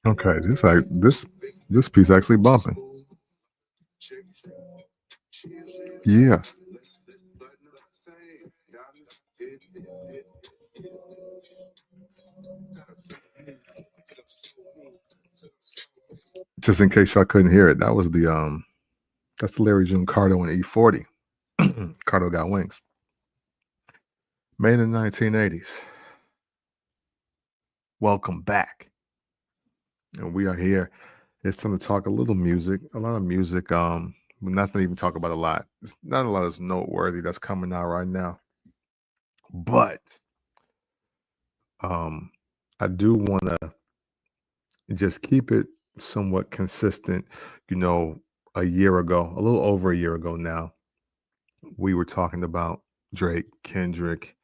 Okay, this piece actually bumping. Yeah. Just in case y'all couldn't hear it, that's Larry June Cardo and E40. Cardo got wings. Made in the 1980s. Welcome back. And we are here. It's time to talk a little music, a lot of music. That's not even talk about a lot. It's not a lot that's noteworthy that's coming out right now. But I do want to just keep it somewhat consistent. You know, a year ago, a little over a year ago now, we were talking about Drake, Kendrick,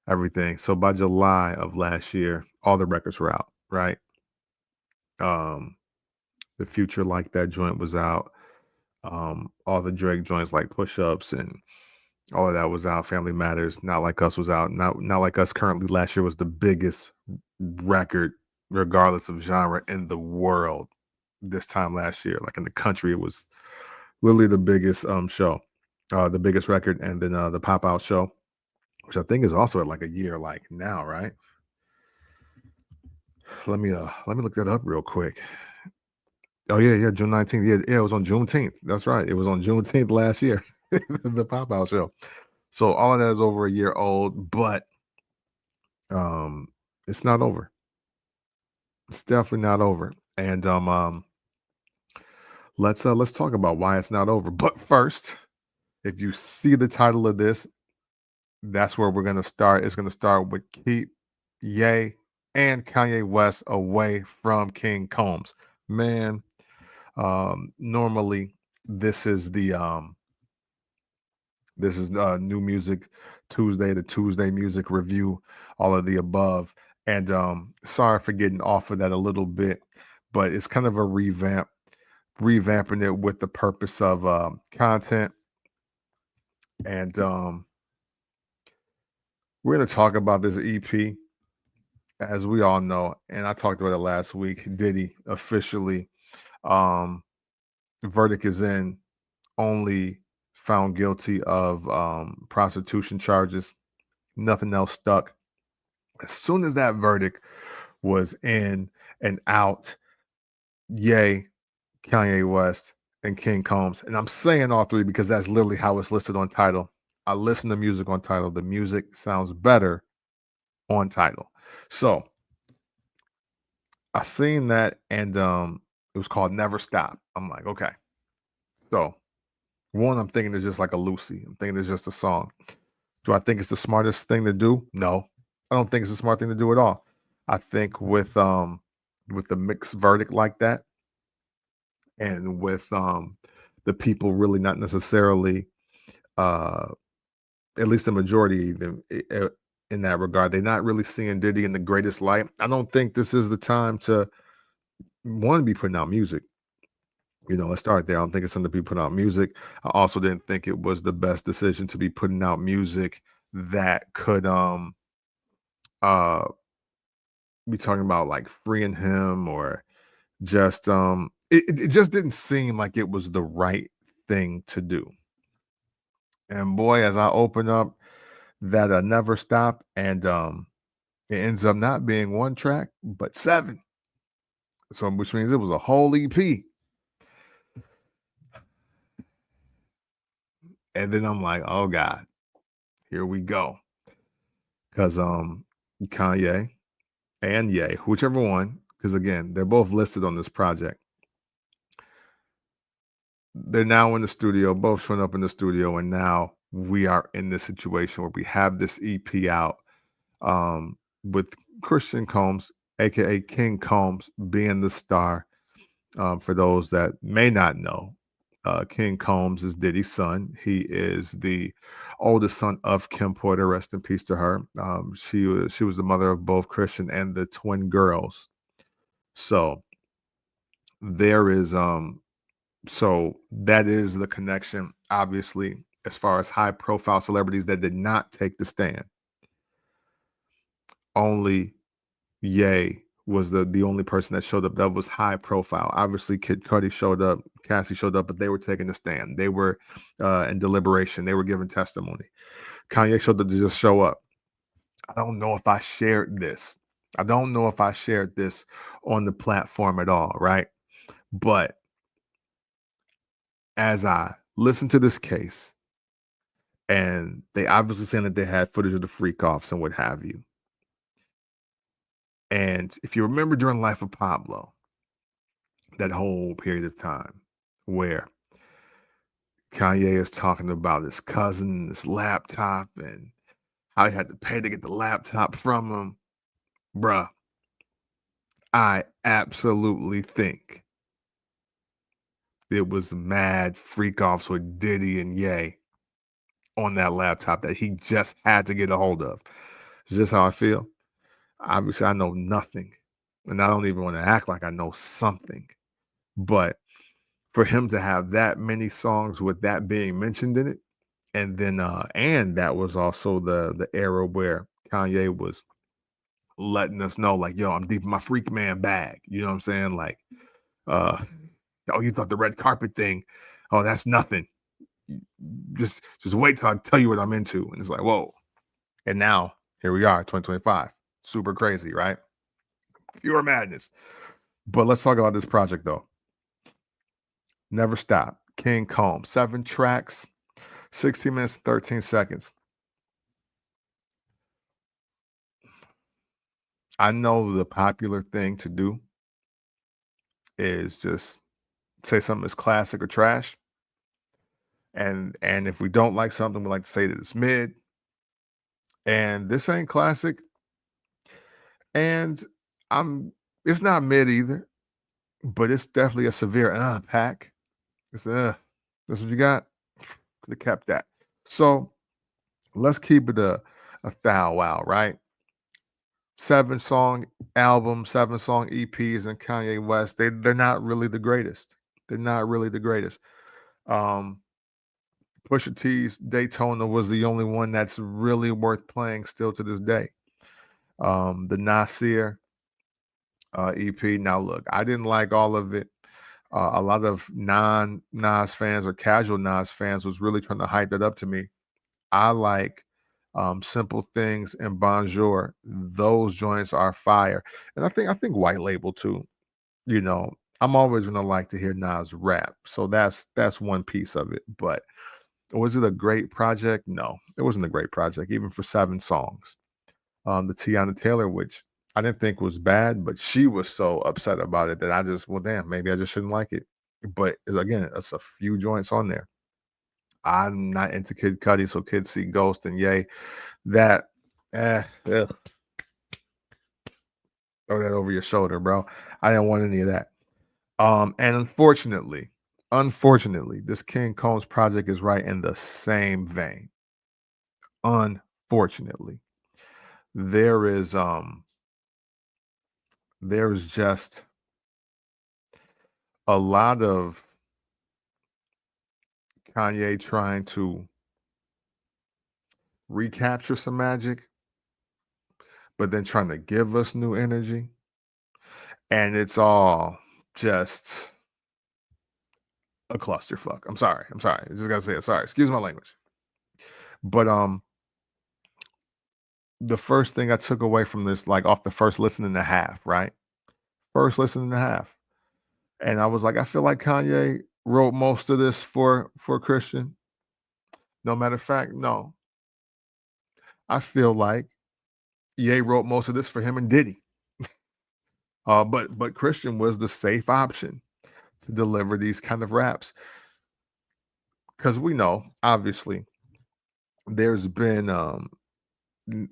everything. So by July of last year, all the records were out, right? Um, the Future Like That joint was out. All the Drake joints like Push Ups and all of that was out. Family Matters, Not Like Us was out. Not Like Us currently last year was the biggest record, regardless of genre, in the world this time last year. Like in the country, it was literally the biggest show, the biggest record, and then the Pop Out show, which I think is also at like a year like now, right? Let me look that up real quick. Oh yeah, June 19th. Yeah, it was on Juneteenth. That's right. It was on Juneteenth last year, the Pop Out show. So all of that is over a year old, but um, it's not over. It's definitely not over. And let's talk about why it's not over. But first, if you see the title of this, that's where we're gonna start. It's gonna start with Keep Ye and Kanye West away from King Combs. Man, normally this is new music Tuesday, the Tuesday music review, all of the above. And sorry for getting off of that a little bit, but it's kind of a revamping it with the purpose of content. And we're going to talk about this EP, as we all know, and I talked about it last week. Diddy officially, um, verdict is in, only found guilty of prostitution charges. Nothing else stuck. As soon as that verdict was in and out, Ye, Kanye West, and King Combs. And I'm saying all three because that's literally how it's listed on title. I listen to music on title. The music sounds better on title. So I seen that, and it was called Never Stop. I'm like, okay. So one, I'm thinking it's just like a Lucy. I'm thinking it's just a song. Do I think it's the smartest thing to do? No. I don't think it's a smart thing to do at all. I think with the mixed verdict like that, and with the people really not necessarily, uh at least the majority of them, in that regard, they're not really seeing Diddy in the greatest light. I don't think this is the time to one be putting out music. Let's start there. I don't think it's something to be putting out music. I also didn't think it was the best decision to be putting out music that could uh be talking about like freeing him, or just it just didn't seem like it was the right thing to do. And boy, as I open up that Never Stop, and it ends up not being one track but seven, so which means it was a whole EP. And then I'm like, oh god, here we go. Because Kanye and Ye, whichever one, because again, they're both listed on this project. They're now in the studio, both showing up in the studio, and now we are in this situation where we have this EP out, with Christian Combs, aka King Combs, being the star. For those that may not know, King Combs is Diddy's son. He is the oldest son of Kim Porter. Rest in peace to her. She was the mother of both Christian and the twin girls. So there is so that is the connection, obviously, as far as high profile celebrities that did not take the stand. Only Ye was the only person that showed up that was high profile. Obviously, Kid Cudi showed up, Cassie showed up, but they were taking a stand. They were in deliberation. They were giving testimony. Kanye showed up to just show up. I don't know if I shared this. I don't know if I shared this on the platform at all, right? But as I listened to this case, and they obviously saying that they had footage of the freak offs and what have you. And if you remember during Life of Pablo, that whole period of time where Kanye is talking about his cousin, this laptop, and how he had to pay to get the laptop from him, bruh, I absolutely think it was mad freak offs with Diddy and Ye on that laptop that he just had to get a hold of. It's just how I feel. Obviously, I know nothing, and I don't even want to act like I know something. But for him to have that many songs with that being mentioned in it, and then and that was also the era where Kanye was letting us know, like, yo, I'm deep in my freak man bag. You know what I'm saying? Like, uh, oh, you thought the red carpet thing, oh, that's nothing. Just wait till I tell you what I'm into. And it's like, whoa. And now here we are, 2025. Super crazy, right? Pure madness. But let's talk about this project though. Never Stop. King Combs. 7 tracks, 16 minutes, 13 seconds. I know the popular thing to do is just say something is classic or trash. And if we don't like something, we like to say that it's mid. And this ain't classic. And it's not mid either, but it's definitely a severe pack. It's that's what you got. Could have kept that. So let's keep it a thou wow, right? 7-song album, 7-song EPs, and Kanye West. They're not really the greatest. They're not really the greatest. Pusha T's Daytona was the only one that's really worth playing still to this day. The Nasir EP. Now look, I didn't like all of it. A lot of non-Nas fans or casual Nas fans was really trying to hype it up to me. I like Simple Things and Bonjour. Those joints are fire. And I think White Label too. You know, I'm always gonna like to hear Nas rap. So that's one piece of it. But was it a great project? No, it wasn't a great project, even for 7 songs. The Tiana Taylor, which I didn't think was bad, but she was so upset about it that I just, well, damn, maybe I just shouldn't like it. But again, it's a few joints on there. I'm not into Kid Cudi, so Kids See Ghost and Ye. That, ugh. Throw that over your shoulder, bro. I didn't want any of that. And unfortunately, this King Combs project is right in the same vein. Unfortunately, there is just a lot of Kanye trying to recapture some magic, but then trying to give us new energy. And it's all just a clusterfuck. I'm sorry. I just gotta say it. Sorry. Excuse my language. But the first thing I took away from this, like off the first listen and a half, right? First listen and a half. And I was like, I feel like Kanye wrote most of this for Christian. No matter of fact, no. I feel like Ye wrote most of this for him and Diddy. But Christian was the safe option to deliver these kind of raps. Because we know, obviously, there's been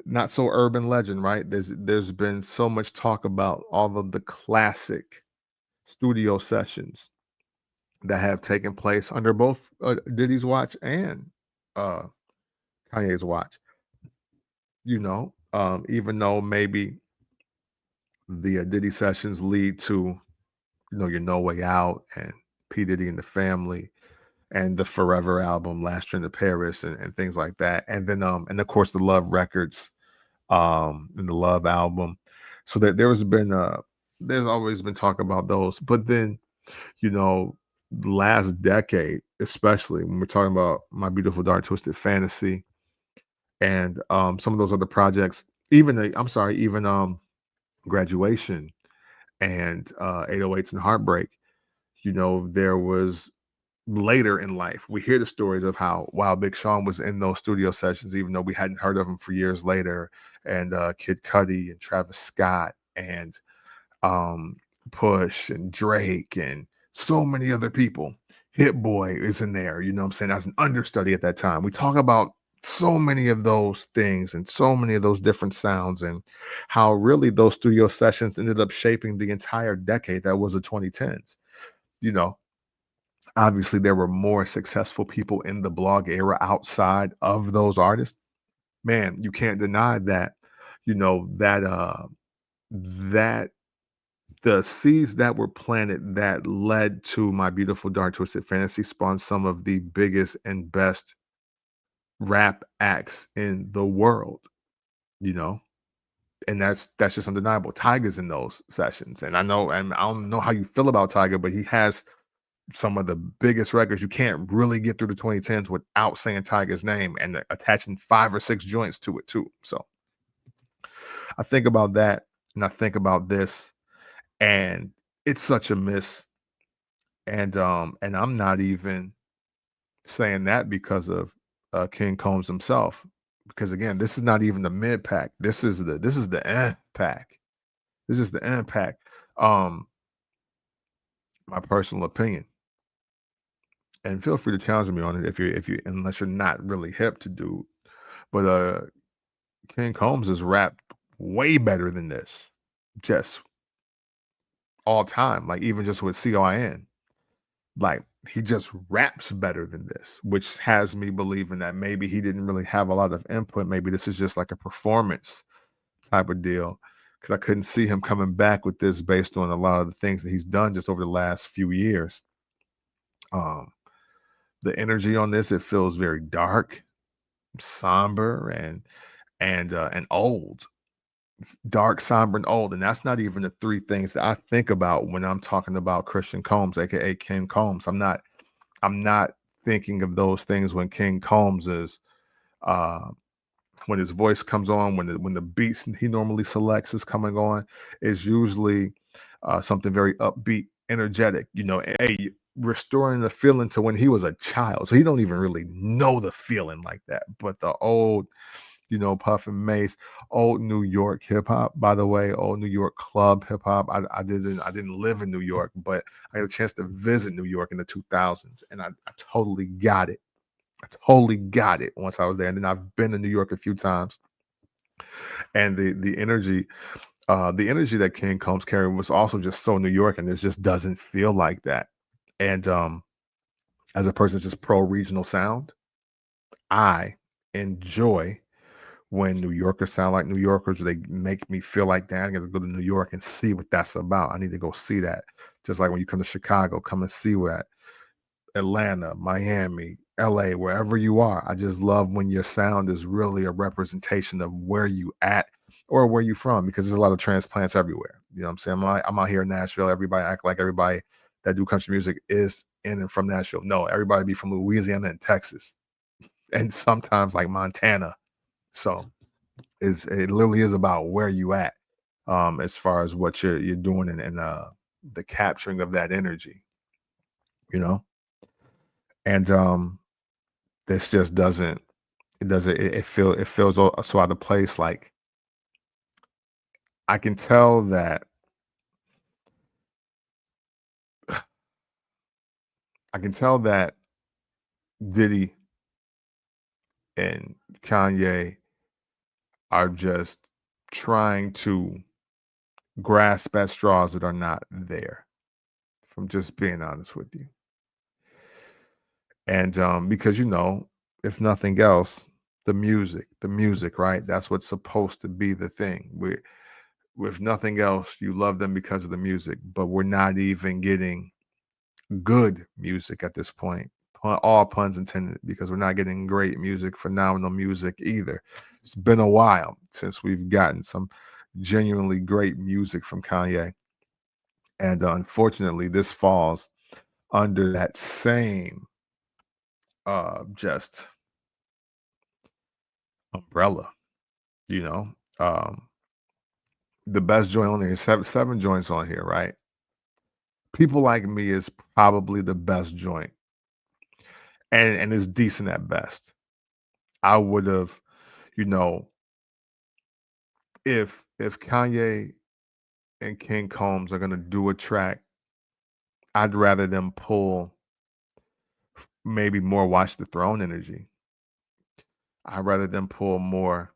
not so urban legend, right? There's been so much talk about all of the classic studio sessions that have taken place under both Diddy's watch and Kanye's watch. You know, even though maybe the Diddy sessions lead to, your No Way Out and P Diddy and the Family and the Forever album, Last Train to Paris, and things like that, and then and of course the Love records, and the Love album. So that there has been there's always been talk about those. But then, you know, last decade, especially when we're talking about My Beautiful Dark Twisted Fantasy and some of those other projects, even Graduation and 808s and Heartbreak, there was later in life, we hear the stories of how Wild Big Sean was in those studio sessions, even though we hadn't heard of him for years later, and Kid Cudi and Travis Scott and um, Push and Drake and so many other people. Hit Boy is in there, you know what I'm saying, as an understudy at that time. We talk about so many of those things and so many of those different sounds, and how really those studio sessions ended up shaping the entire decade that was the 2010s. You know, obviously there were more successful people in the blog era outside of those artists. Man, you can't deny that, that the seeds that were planted that led to My Beautiful Dark Twisted Fantasy spawned some of the biggest and best rap acts in the world, you know? And that's just undeniable. Tiger's in those sessions. And I don't know how you feel about Tiger, but he has some of the biggest records. You can't really get through the 2010s without saying Tiger's name and attaching 5 or 6 joints to it too. So I think about that, and I think about this, and it's such a miss. And I'm not even saying that because of King Combs himself, because again, this is not even the mid pack. This is the end pack. This is the end pack. Um, my personal opinion, and feel free to challenge me on it if you unless you're not really hip to do. But King Combs has rapped way better than this, just all time. Like even just with COIN. Like, he just raps better than this, which has me believing that maybe he didn't really have a lot of input. Maybe this is just like a performance type of deal. Because I couldn't see him coming back with this based on a lot of the things that he's done just over the last few years. Um, the energy on this, it feels very dark, somber, and old. Dark, somber, and old. And that's not even the three things that I think about when I'm talking about Christian Combs, aka King Combs. I'm not thinking of those things when King Combs is uh when his voice comes on, when the beats he normally selects is coming on, is usually something very upbeat, energetic, restoring the feeling to when he was a child. So he don't even really know the feeling like that. But the old, Puff and Mace, old New York hip hop, by the way, old New York club hip hop. I didn't live in New York, but I had a chance to visit New York in the 2000s, and I totally got it. I totally got it once I was there. And then I've been to New York a few times, and the energy that King Combs carried was also just so New York, and it just doesn't feel like that. And as a person that's just pro regional sound, I enjoy when New Yorkers sound like New Yorkers. They make me feel like that. I got to go to New York and see what that's about. I need to go see that. Just like when you come to Chicago, come and see what Atlanta, Miami, LA, wherever you are. I just love when your sound is really a representation of where you at or where you from, because there's a lot of transplants everywhere. You know what I'm saying? I'm out here in Nashville. Everybody act like everybody that do country music is in and from Nashville. No, everybody be from Louisiana and Texas, and sometimes like Montana. So it literally is about where you at, as far as what you're doing, and the capturing of that energy, you know. And this just doesn't it doesn't it feels so out of place. Like, I can tell that I can tell that Diddy and Kanye are just trying to grasp at straws that are not there, if I'm just being honest with you. And because if nothing else, the music, right? That's what's supposed to be the thing. With nothing else, you love them because of the music, but we're not even getting good music at this point. All puns intended, because we're not getting great music, phenomenal music either. It's been a while since we've gotten some genuinely great music from Kanye. And unfortunately, this falls under that same just umbrella, you know. Um, the best joint on there, seven joints on here, right? People Like Me is probably the best joint, and it's decent at best. I would have, you know, if Kanye and King Combs are gonna do a track, I'd rather them pull maybe more Watch the Throne energy. I'd rather them pull more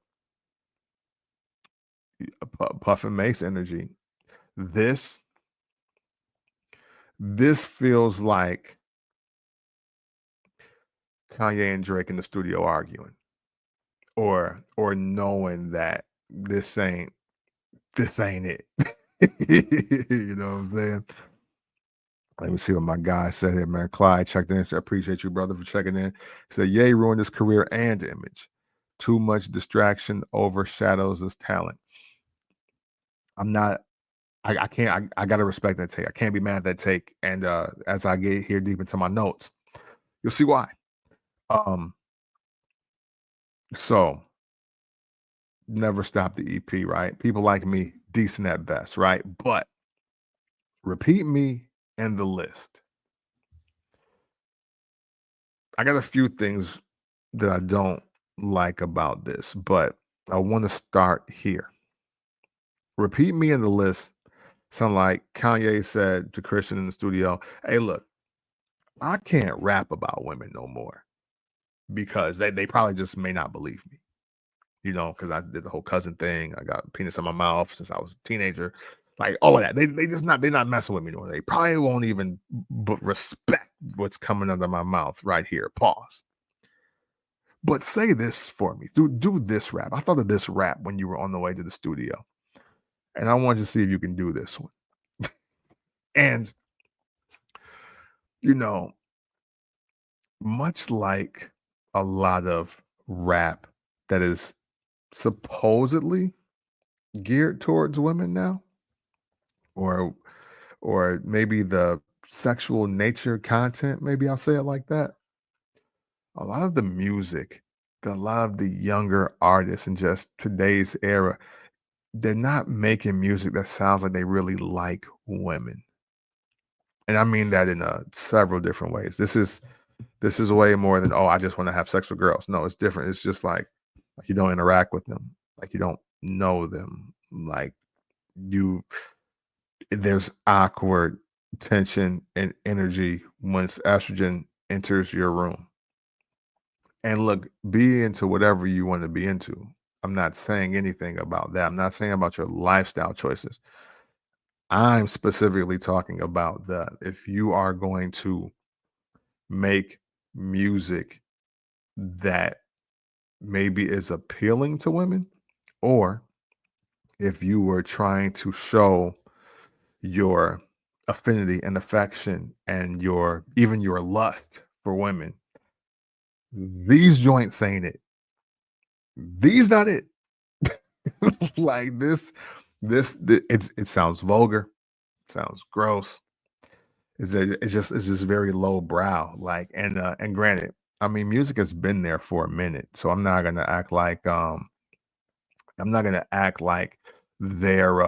Puff and Mace energy. This this feels like Kanye and Drake in the studio arguing, or knowing that this ain't it. You know what I'm saying? Let me see what my guy said here, man. Clyde checked in. I appreciate you, brother, for checking in. He said, Ye ruined his career and image. Too much distraction overshadows his talent. I'm not, I can't, I gotta respect that take. I can't be mad at that take. And as I get here deep into my notes, you'll see why. Um, so Never Stop the EP, right? People Like Me, decent at best, right? But Repeat Me and The List. I got a few things that I don't like about this, but I want to start here. Repeat Me and The List sound like Kanye said to Christian in the studio, hey, look, I can't rap about women no more because they probably just may not believe me, you know, because I did the whole cousin thing. I got penis in my mouth since I was a teenager. Like all of that. They're not messing with me anymore. They probably won't even respect what's coming out of my mouth right here. Pause. But say this for me. Do this rap. I thought of this rap when you were on the way to the studio. And I want you to see if you can do this one. And, you know, much like a lot of rap that is supposedly geared towards women now, or maybe the sexual nature content, maybe I'll say it like that. A lot of the music, a lot of the younger artists in just today's era, they're not making music that sounds like they really like women. And I mean that in several different ways. This is way more than, oh, I just want to have sex with girls. No, it's different. It's just like you don't interact with them, like you don't know them, like you there's awkward tension and energy once estrogen enters your room. And look, be into whatever you want to be into. I'm not saying anything about that. I'm not saying about your lifestyle choices. I'm specifically talking about that. If you are going to make music that maybe is appealing to women, or if you were trying to show your affinity and affection and your even your lust for women, these joints ain't it. These not it. Like it sounds vulgar, sounds gross. It's just very low brow. Like and granted, I mean music has been there for a minute, so I'm not gonna act they're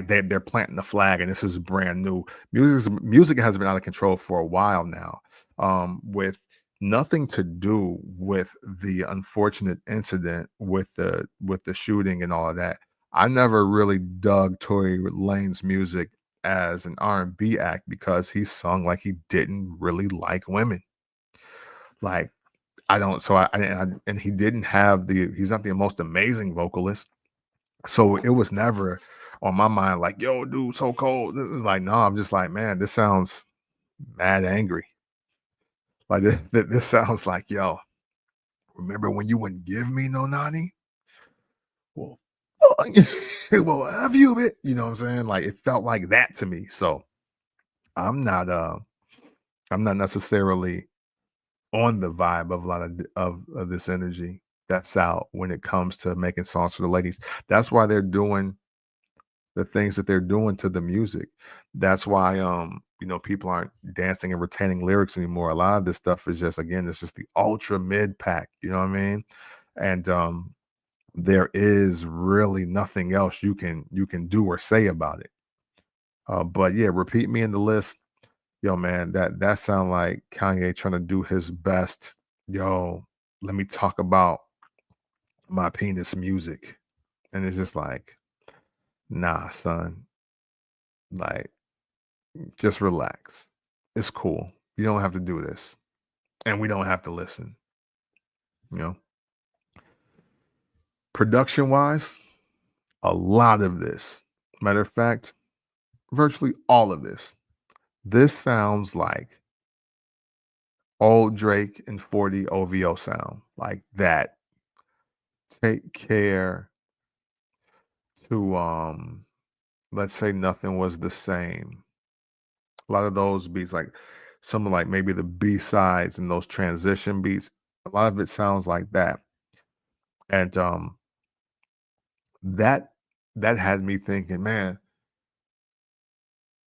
they're planting the flag and this is brand new. Music has been out of control for a while now, with nothing to do with the unfortunate incident with the shooting and all of that. I never really dug Tory Lane's music as an R&B act because he sung like he didn't really like women. Like I don't, so and he didn't have he's not the most amazing vocalist. So it was never on my mind like, yo, dude, so cold. This is like, no, I'm just like, man, this sounds mad angry. Like this sounds like, yo, remember when you wouldn't give me no nanny? Well, well, have you been? You know what I'm saying? Like it felt like that to me. So I'm not I'm not necessarily on the vibe of a lot of this energy that's out when it comes to making songs for the ladies. That's why they're doing the things that they're doing to the music. That's why people aren't dancing and retaining lyrics anymore. A lot of this stuff is just, again, it's just the ultra mid pack, you know what I mean? And there is really nothing else you can do or say about it. But yeah, repeat me in the list. Yo, man, that sound like Kanye trying to do his best. Yo, let me talk about my penis music. And it's just like, nah, son, like, just relax. It's cool. You don't have to do this. And we don't have to listen. You know, production wise, a lot of this, matter of fact, virtually all of this sounds like old Drake and 40 OVO sound, like that. Take care to, let's say nothing was the same. A lot of those beats, like some of, like, maybe the B sides and those transition beats, a lot of it sounds like that. And that that had me thinking, man,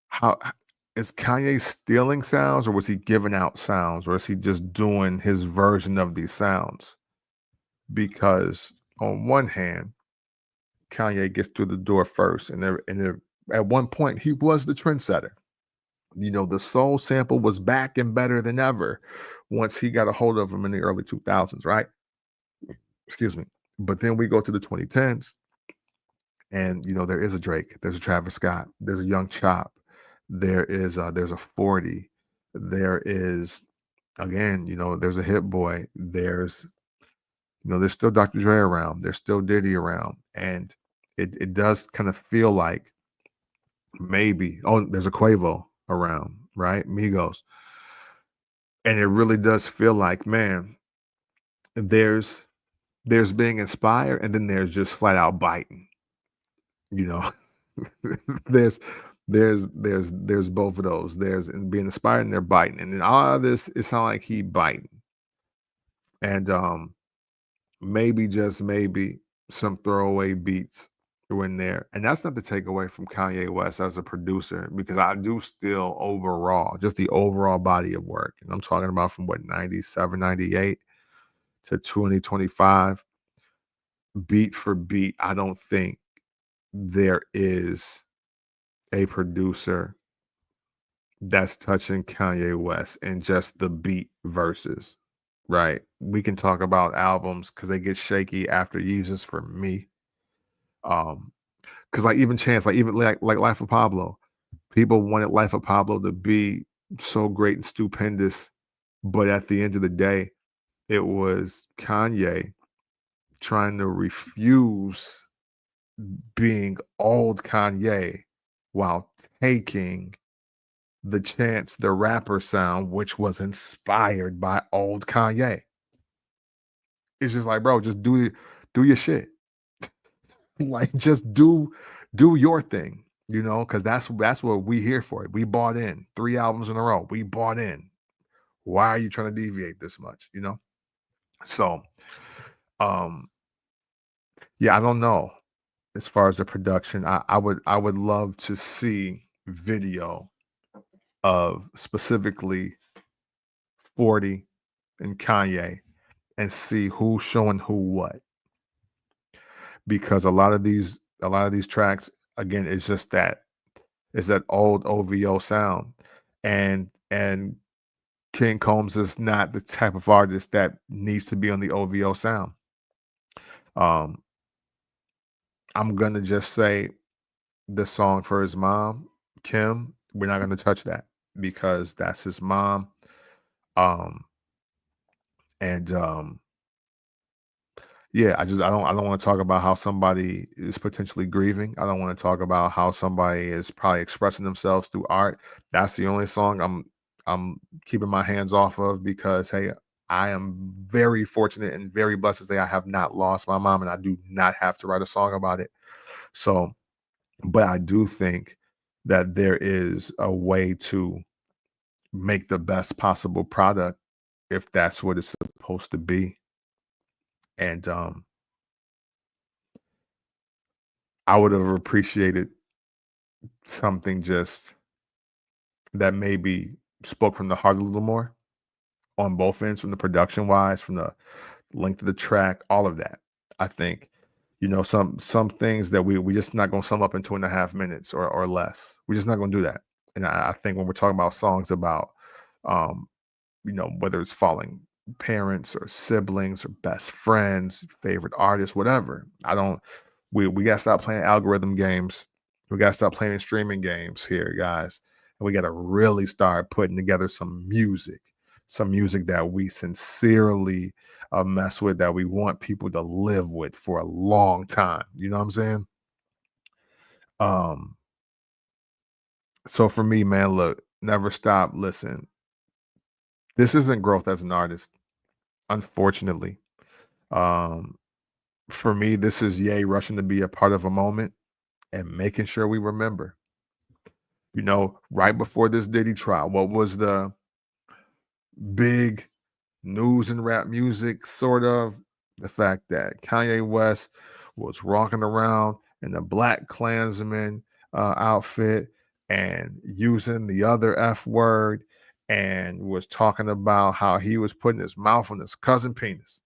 how is Kanye stealing sounds, or was he giving out sounds, or is he just doing his version of these sounds? Because on one hand, Kanye gets through the door first, and at one point he was the trendsetter. The soul sample was back and better than ever once he got a hold of him in the early 2000s, right? Excuse me. But then we go to the 2010s, and there is a Drake, there's a Travis Scott, there's a Young Chop, there's a 40, there is, again, there's a Hit Boy, there's still Dr. Dre around, there's still Diddy around, and it does kind of feel like maybe, oh, there's a Quavo around, right? Migos. And it really does feel like, man, there's there's being inspired, and then there's just flat out biting, you know. there's there's both of those. There's being inspired and they're biting. And then all of this, it sounds like he biting. And maybe, just maybe, some throwaway beats were in there. And that's not to take away from Kanye West as a producer, because I do still, overall, just the overall body of work. And I'm talking about from what, 97, 98 to 2025, beat for beat, I don't think there is a producer that's touching Kanye West in just the beat verses, right? We can talk about albums because they get shaky after Yeezus for me. Because, like, even Chance, like, even like Life of Pablo, people wanted Life of Pablo to be so great and stupendous, but at the end of the day, it was Kanye trying to refuse being old Kanye while taking the Chance the Rapper sound, which was inspired by old Kanye. It's just like, bro, just do your shit. Like, just do your thing, because that's what we here for. We bought in 3 albums in a row. We bought in. Why are you trying to deviate this much? So, um, yeah, I don't know. As far as the production, I would love to see video of specifically 40 and Kanye, and see who's showing who what. Because a lot of these tracks, again, it's that old OVO sound. And King Combs is not the type of artist that needs to be on the OVO sound. Um, I'm gonna just say the song for his mom, Kim, we're not gonna touch that because that's his mom. Um, and Yeah, I don't want to talk about how somebody is potentially grieving. I don't want to talk about how somebody is probably expressing themselves through art. That's the only song I'm keeping my hands off of, because hey, I am very fortunate and very blessed to say I have not lost my mom, and I do not have to write a song about it. So, but I do think that there is a way to make the best possible product if that's what it's supposed to be. And I would have appreciated something just that maybe spoke from the heart a little more on both ends, from the production wise, from the length of the track, all of that. I think, some things that we just not gonna sum up in 2.5 minutes or less. We're just not gonna do that. And I think when we're talking about songs about, um, whether it's falling parents or siblings or best friends, favorite artists, whatever. I don't we gotta stop playing algorithm games. We gotta stop playing streaming games here, guys. And we gotta really start putting together some music that we sincerely mess with, that we want people to live with for a long time. You know what I'm saying? Um, so for me, man, look, never stop. Listen, this isn't growth as an artist, unfortunately. Um, for me, this is Ye rushing to be a part of a moment and making sure we remember. Right before this Diddy trial, what was the big news in rap music, sort of? The fact that Kanye West was walking around in a Black Klansman outfit and using the other F word, and was talking about how he was putting his mouth on his cousin penis.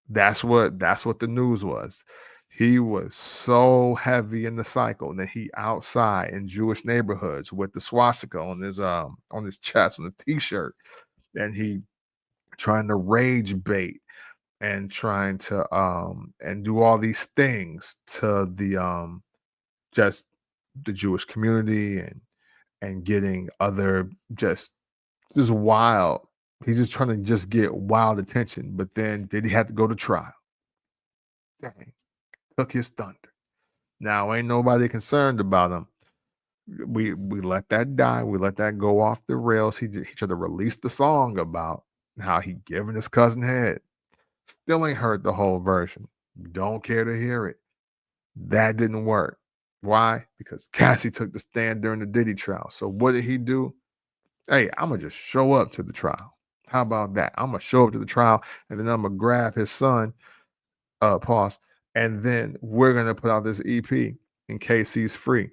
That's what the news was. He was so heavy in the cycle that he outside in Jewish neighborhoods with the swastika on his chest on the t-shirt, and he trying to rage bait and trying to and do all these things to the just the Jewish community, and getting other just wild. He's just trying to just get wild attention. But then did he have to go to trial? Dang, took his thunder. Now ain't nobody concerned about him. We let that die. We let that go off the rails. He tried to release the song about how he giving his cousin head. Still ain't heard the whole version. Don't care to hear it. That didn't work. Why? Because Cassie took the stand during the Diddy trial. So what did he do? Hey, I'm gonna just show up to the trial. How about that? I'm gonna show up to the trial, and then I'm gonna grab his son, pause, and then we're gonna put out this EP in case he's free.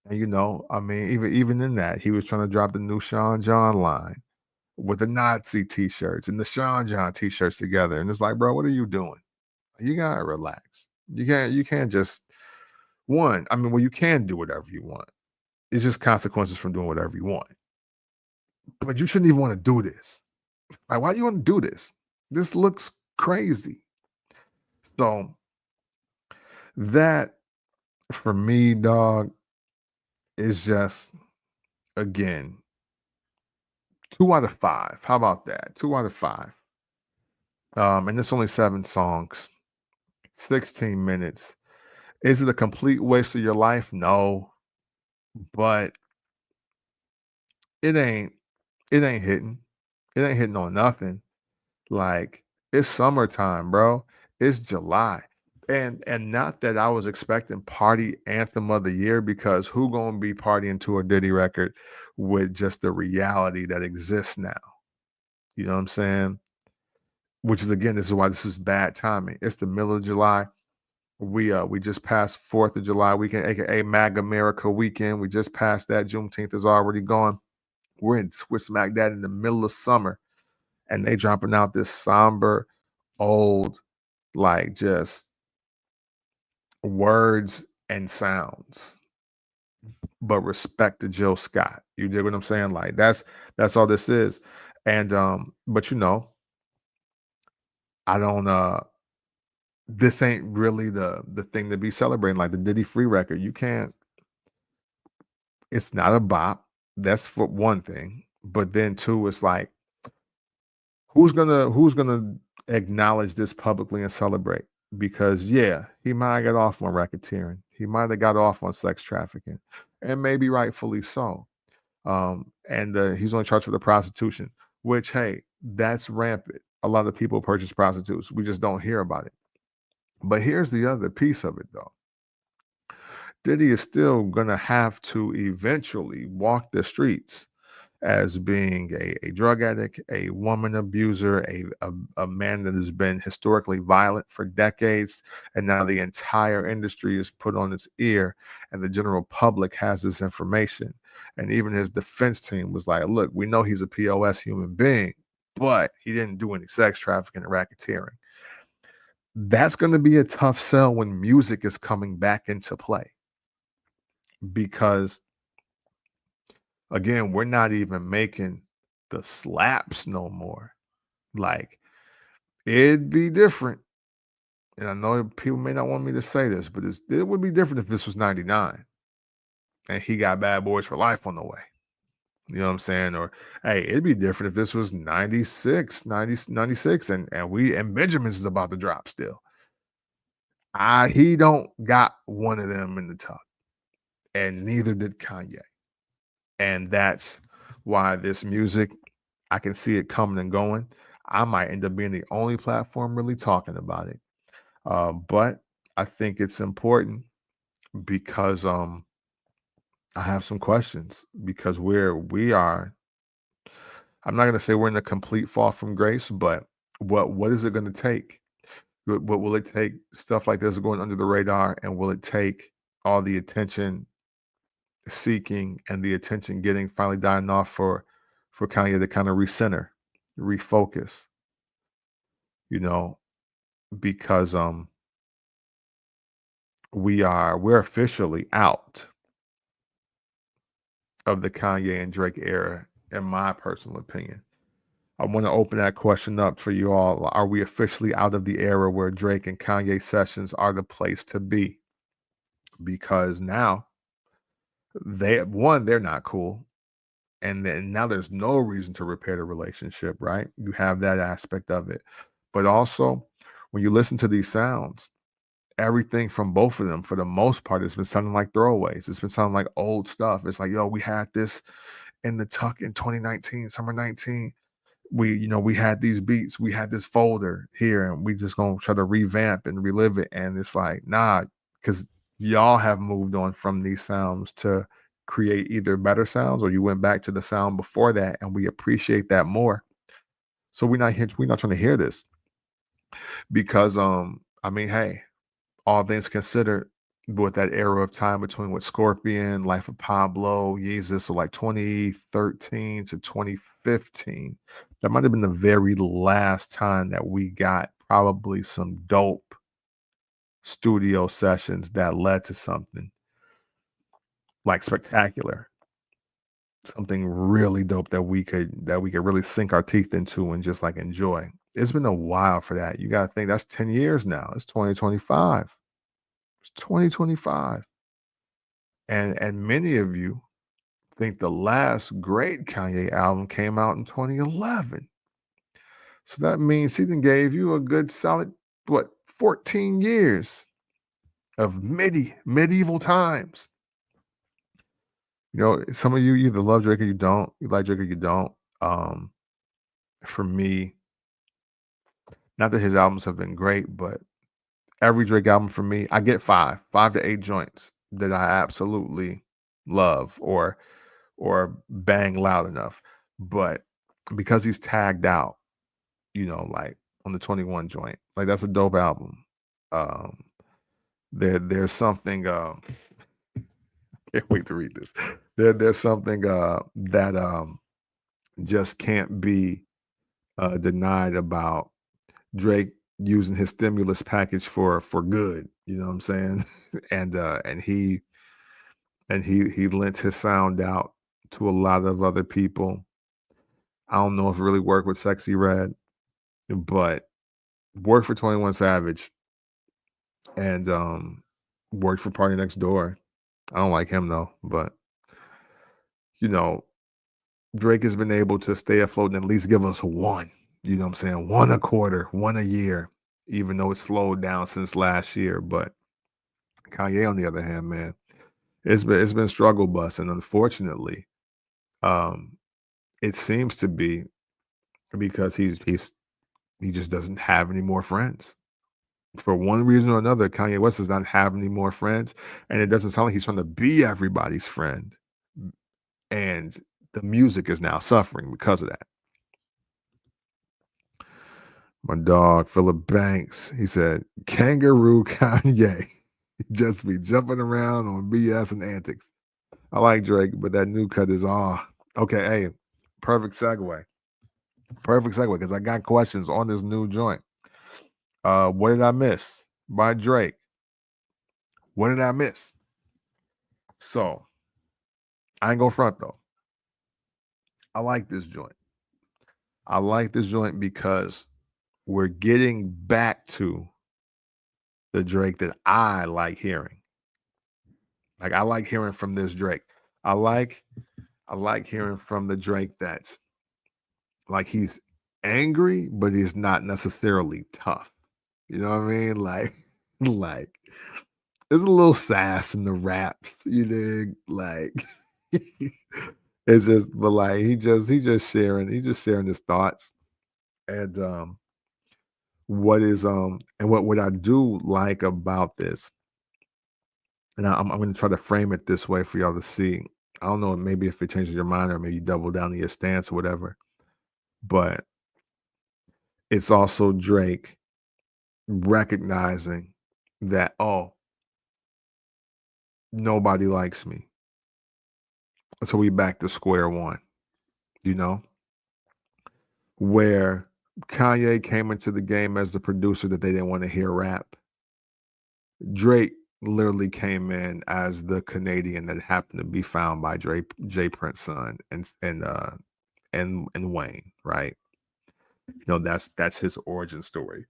And I mean, even in that, he was trying to drop the new Sean John line with the Nazi t-shirts and the Sean John t-shirts together. And it's like, bro, what are you doing? You gotta relax. You can't just one. I mean, well, you can do whatever you want. It's just consequences from doing whatever you want. But you shouldn't even want to do this. Like, why do you want to do this? This looks crazy. So that for me, dog, is just again 2 out of 5. How about that? 2 out of 5. And it's only 7 songs, 16 minutes. Is it a complete waste of your life? No, but it ain't. It ain't hitting. It ain't hitting on nothing. Like, it's summertime, bro. It's July. And not that I was expecting party anthem of the year, because who gonna be partying to a Diddy record with just the reality that exists now? You know what I'm saying? Which is, again, this is why this is bad timing. It's the middle of July. We just passed 4th of July weekend, aka MAG America weekend. We just passed that. Juneteenth is already gone. We're in Swiss smack that in the middle of summer, and they dropping out this somber, old, like, just words and sounds, but respect to Jill Scott. You dig what I'm saying? Like, that's all this is. And but I don't this ain't really the thing to be celebrating, like the Diddy Free record. You can't, it's not a bop. That's for one thing. But then two, it's like, who's gonna acknowledge this publicly and celebrate? Because yeah, he might have got off on racketeering. He might have got off on sex trafficking, and maybe rightfully so. And he's only charged for the prostitution, which, hey, that's rampant. A lot of people purchase prostitutes. We just don't hear about it. But here's the other piece of it, though. Diddy is still gonna have to eventually walk the streets as being a drug addict, a woman abuser, a man that has been historically violent for decades. And now the entire industry is put on its ear, and the general public has this information. And even his defense team was like, look, we know he's a POS human being, but he didn't do any sex trafficking and racketeering. That's going to be a tough sell when music is coming back into play, because again, we're not even making the slaps no more. Like, it'd be different. And I know people may not want me to say this, but it would be different if this was 99 and he got Bad Boys for Life on the way. You know what I'm saying? Or, hey, it'd be different if this was 96 and Benjamin's is about to drop still. He don't got one of them in the tuck, and neither did Kanye. And that's why this music, I can see it coming and going. I might end up being the only platform really talking about it. But I think it's important because I have some questions, because we are, I'm not gonna say we're in a complete fall from grace, but what is it gonna take? What will it take, stuff like this going under the radar, and will it take all the attention seeking and the attention getting finally dying off for Kanye to kind of recenter, refocus, you know, because we're officially out of the Kanye and Drake era, in my personal opinion. I want to open that question up for you all. Are we officially out of the era where Drake and Kanye sessions are the place to be? Because now they're not cool. And then now there's no reason to repair the relationship, right? You have that aspect of it. But also, when you listen to these sounds, everything from both of them, for the most part, it's been sounding like throwaways. It's been sounding like old stuff. It's like, yo, we had this in the tuck in 2019, summer 19. We had these beats, we had this folder here, and we just gonna try to revamp and relive it. And it's like, nah, because y'all have moved on from these sounds to create either better sounds, or you went back to the sound before that, and we appreciate that more. So we're not trying to hear this, because I mean, hey, all things considered, with that era of time between with Scorpion, Life of Pablo, Yeezus, so like 2013 to 2015, that might have been the very last time that we got probably some dope studio sessions that led to something like spectacular, something really dope that we could really sink our teeth into and just like enjoy. It's been a while for that. You got to think that's 10 years now. It's 2025. It's 2025. And many of you think the last great Kanye album came out in 2011. So that means he done gave you a good solid, what, 14 years of medieval times. You know, some of you either love Drake or you don't. You like Drake or you don't. Um, for me, not that his albums have been great, but every Drake album for me, I get five to eight joints that I absolutely love or bang loud enough. But because he's tagged out, like on the 21 joint, like that's a dope album. Um, there's something can't wait to read this. There's something that just can't be denied about Drake using his stimulus package for good. You know what I'm saying? And he lent his sound out to a lot of other people. I don't know if it really worked with Sexy Red, but worked for 21 Savage, and worked for Party Next Door. I don't like him though, but you know, Drake has been able to stay afloat and at least give us one. You know what I'm saying? One a quarter, one a year, even though it's slowed down since last year. But Kanye, on the other hand, man, it's been struggle bus, and unfortunately, um, it seems to be because he just doesn't have any more friends. For one reason or another, Kanye West does not have any more friends, and it doesn't sound like he's trying to be everybody's friend. And the music is now suffering because of that. My dog, Philip Banks, he said, Kangaroo Kanye. Just be jumping around on BS and antics. I like Drake, but that new cut is okay. Hey, perfect segue. Perfect segue because I got questions on this new joint. What did I miss by Drake? What did I miss? So I ain't gonna front though. I like this joint. I like this joint because we're getting back to the Drake that I like hearing. Like I like hearing from this Drake. I like hearing from the Drake that's like he's angry, but he's not necessarily tough. You know what I mean? Like there's a little sass in the raps, you dig? Like it's just, but like he just sharing his thoughts. And what I do like about this, and I'm gonna try to frame it this way for y'all to see. I don't know, maybe if it changes your mind or maybe you double down on your stance or whatever, but it's also Drake recognizing that, oh, nobody likes me. So we back to square one, you know, where Kanye came into the game as the producer that they didn't want to hear rap. Drake literally came in as the Canadian that happened to be found by Jay Prince's son and Wayne, right? You know, that's his origin story.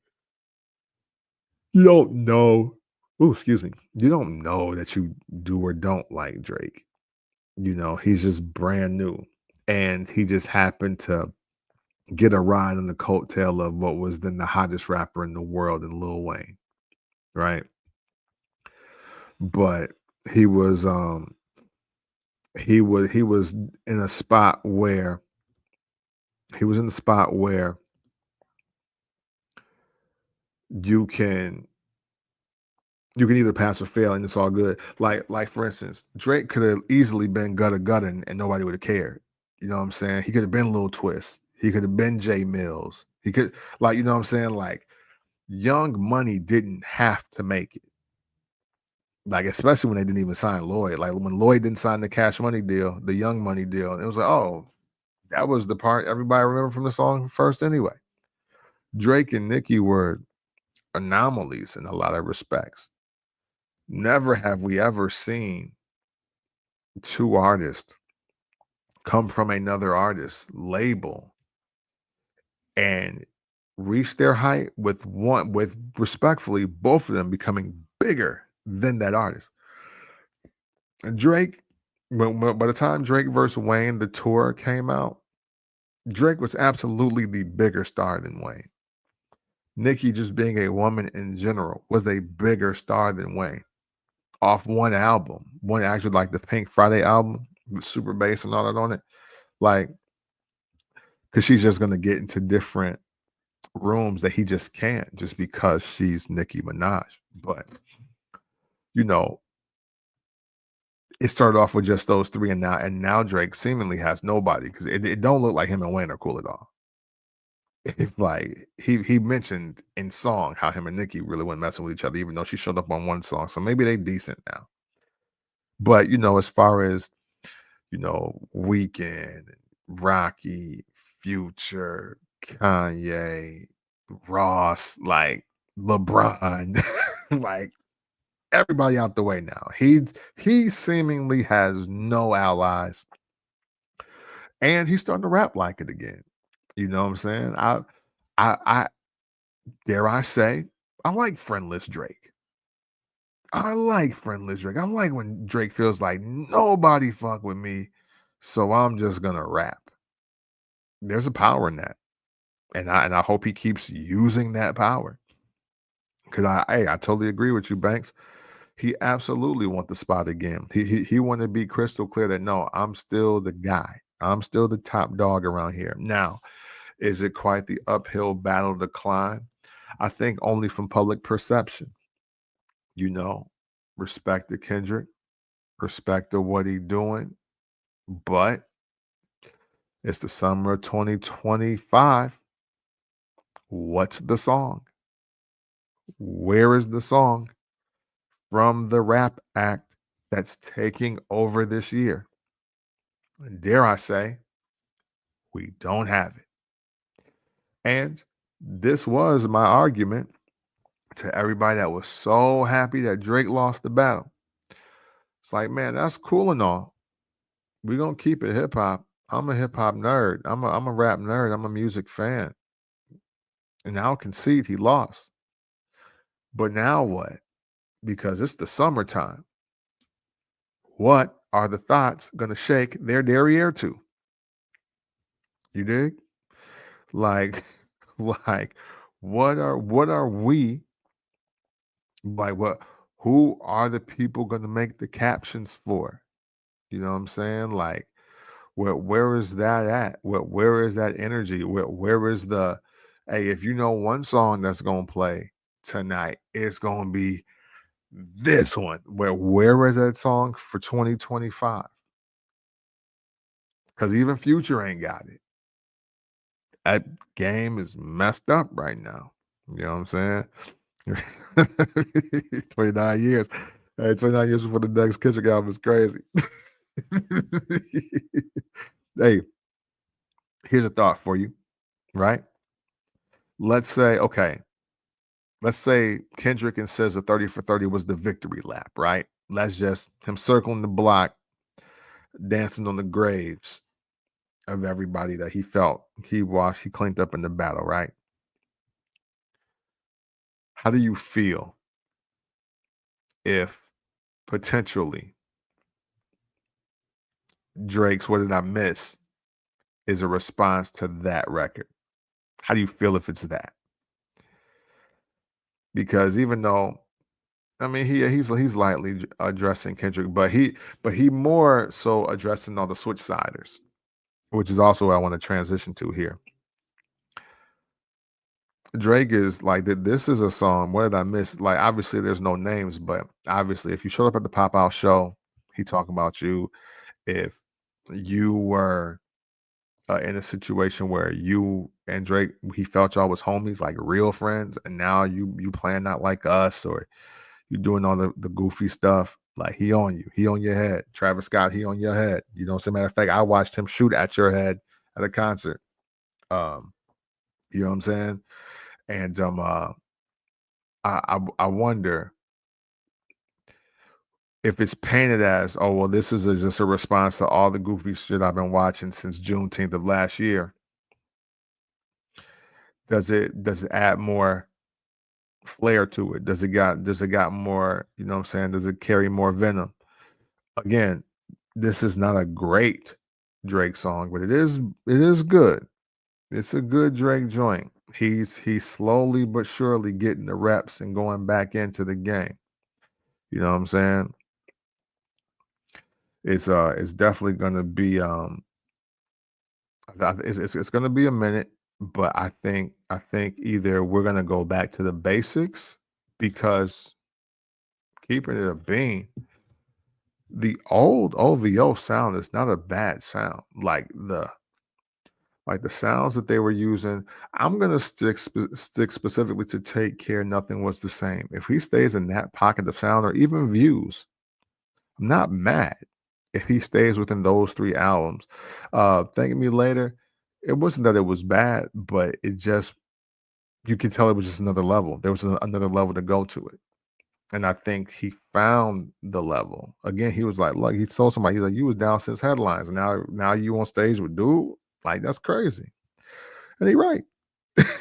You don't know. Oh, excuse me. You don't know that you do or don't like Drake. You know, he's just brand new. And he just happened to get a ride on the coattail of what was then the hottest rapper in the world in Lil Wayne, right? But he was he was in a spot where he was in the spot where you can either pass or fail and it's all good. Like for instance, Drake could have easily been gutter gutter and nobody would have cared. You know what I'm saying? He could have been Lil Twist. He could have been Jay Mills. He could, like, you know what I'm saying? Like Young Money didn't have to make it. Like, especially when they didn't even sign Lloyd. Like when Lloyd didn't sign the Cash Money deal, the Young Money deal, it was like, oh, that was the part everybody remembered from the song first anyway. Drake and Nicki were anomalies in a lot of respects. Never have we ever seen two artists come from another artist's label and reach their height with respectfully both of them becoming bigger than that artist. And Drake, by the time Drake versus Wayne, the tour came out, Drake was absolutely the bigger star than Wayne. Nicki, just being a woman in general, was a bigger star than Wayne. Off one album, one actually like the Pink Friday album, with super bass and all that on it, like, because she's just gonna get into different rooms that he just can't, just because she's Nicki Minaj. But you know, it started off with just those three, and now Drake seemingly has nobody because it don't look like him and Wayne are cool at all. If like he mentioned in song how him and Nicki really went messing with each other, even though she showed up on one song, so maybe they decent now. But you know, as far as Weekend, Rocky, Future, Kanye, Ross, like LeBron, like everybody out the way now. He seemingly has no allies, and he's starting to rap like it again. You know what I'm saying? I dare I say, I like friendless Drake. I like friendless Drake. I like when Drake feels like nobody fuck with me, so I'm just gonna rap. There's a power in that, and I hope he keeps using that power. Because I totally agree with you, Banks. He absolutely want the spot again. He want to be crystal clear that no, I'm still the guy. I'm still the top dog around here. Now, is it quite the uphill battle to climb? I think only from public perception. You know, respect to Kendrick, respect to what he doing, but It's the summer of 2025. What's the song? Where is the song from the rap act that's taking over this year? And dare I say, we don't have it. And this was my argument to everybody that was so happy that Drake lost the battle. It's like, man, that's cool and all. We're gonna keep it hip hop. I'm a hip hop nerd. I'm a rap nerd. I'm a music fan. And I'll concede he lost. But now what? Because it's the summertime. What are the thoughts gonna shake their derriere to? You dig? Like, like, what are we like? What? Who are the people gonna make the captions for? You know what I'm saying? Like, where is that at? Where is that energy? Where is the hey, if you know one song that's gonna play tonight, it's gonna be this one. Where is that song for 2025? Because even Future ain't got it. That game is messed up right now. You know what I'm saying? 29 years. Hey, 29 years before the next Kendrick album is crazy. Hey, here's a thought for you, right? Okay, let's say Kendrick and SZA 30 for 30 was the victory lap, right? That's just him circling the block, dancing on the graves of everybody that he felt he cleaned up in the battle, right? How do you feel if potentially Drake's What Did I Miss is a response to that record? How do you feel if it's that? Because even though I mean he's lightly addressing Kendrick, but he more so addressing all the switch siders, which is also what I want to transition to here. Drake is like this is a song. What did I miss? Like obviously there's no names, but obviously if you showed up at the pop out show, he talking about you. If you were in a situation where you and Drake, he felt y'all was homies, like real friends, and now you playing not like us, or you doing all the goofy stuff. Like he on you, he on your head. Travis Scott, he on your head. You know, as a matter of fact, I watched him shoot at your head at a concert. Um, you know what I'm saying? And I wonder if it's painted as, oh well, this is just a response to all the goofy shit I've been watching since Juneteenth of last year. Does it add more flair to it? Does it got more, you know what I'm saying? Does it carry more venom? Again, this is not a great Drake song, but it is good. It's a good Drake joint. He's slowly but surely getting the reps and going back into the game. You know what I'm saying? It's definitely gonna be it's gonna be a minute, but I think either we're gonna go back to the basics because keeping it a bean, the old OVO sound is not a bad sound. Like the sounds that they were using, I'm gonna stick specifically to Take Care. Nothing Was the Same. If he stays in that pocket of sound, or even Views, I'm not mad if he stays within those three albums. Thank Me Later, it wasn't that it was bad, but it just you can tell it was just another level. There was another level to go to it. And I think he found the level. Again, he was like he told somebody, he's like, you was down since headlines, and now you on stage with dude. Like that's crazy. And he right.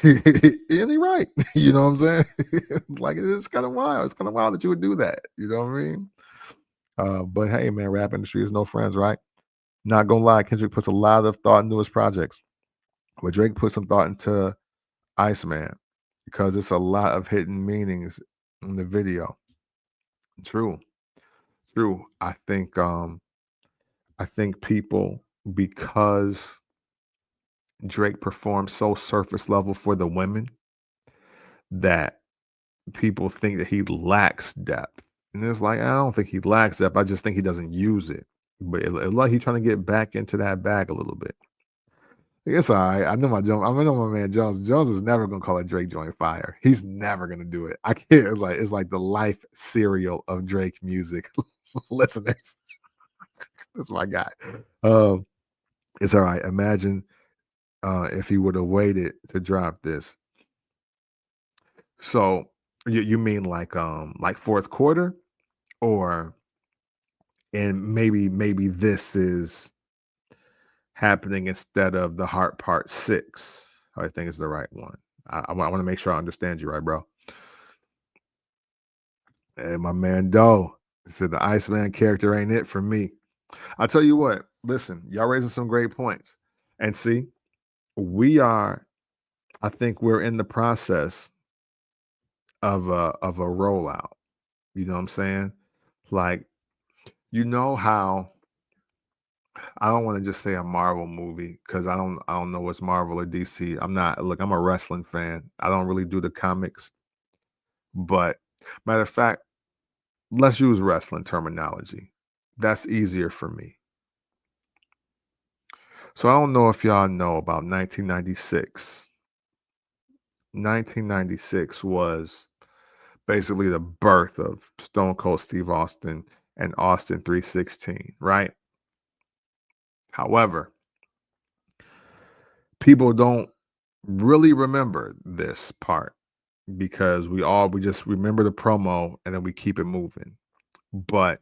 and he right. You know what I'm saying? Like it's kind of wild. It's kind of wild that you would do that. You know what I mean? But hey, man, rap industry is no friends, right? Not gonna lie, Kendrick puts a lot of thought into his projects. But Drake put some thought into Iceman because it's a lot of hidden meanings in the video. True, true. I think people, because Drake performs so surface level for the women, that people think that he lacks depth. And it's like, I don't think he lacks depth. I just think he doesn't use it. But it like he's trying to get back into that bag a little bit. It's all right. I know my Jones. I know my man Jones. Jones is never gonna call a Drake joint fire. He's never gonna do it. I can't. It's like the life serial of Drake music listeners. That's my guy. Um, it's all right. Imagine if he would have waited to drop this. So you mean like fourth quarter, or and maybe this is happening instead of the Heart Part 6. I think is the right one. I want to make sure I understand you right, bro. And my man Doe said the Iceman character ain't it for me. I'll tell you what, listen, y'all raising some great points. And see, I think we're in the process of a rollout. You know what I'm saying? Like, you know how I don't want to just say a Marvel movie because I don't know what's Marvel or DC. I'm a wrestling fan. I don't really do the comics. But matter of fact, let's use wrestling terminology. That's easier for me. So I don't know if y'all know about 1996. 1996 was basically the birth of Stone Cold Steve Austin and Austin 316, right? However, people don't really remember this part because we just remember the promo and then we keep it moving. But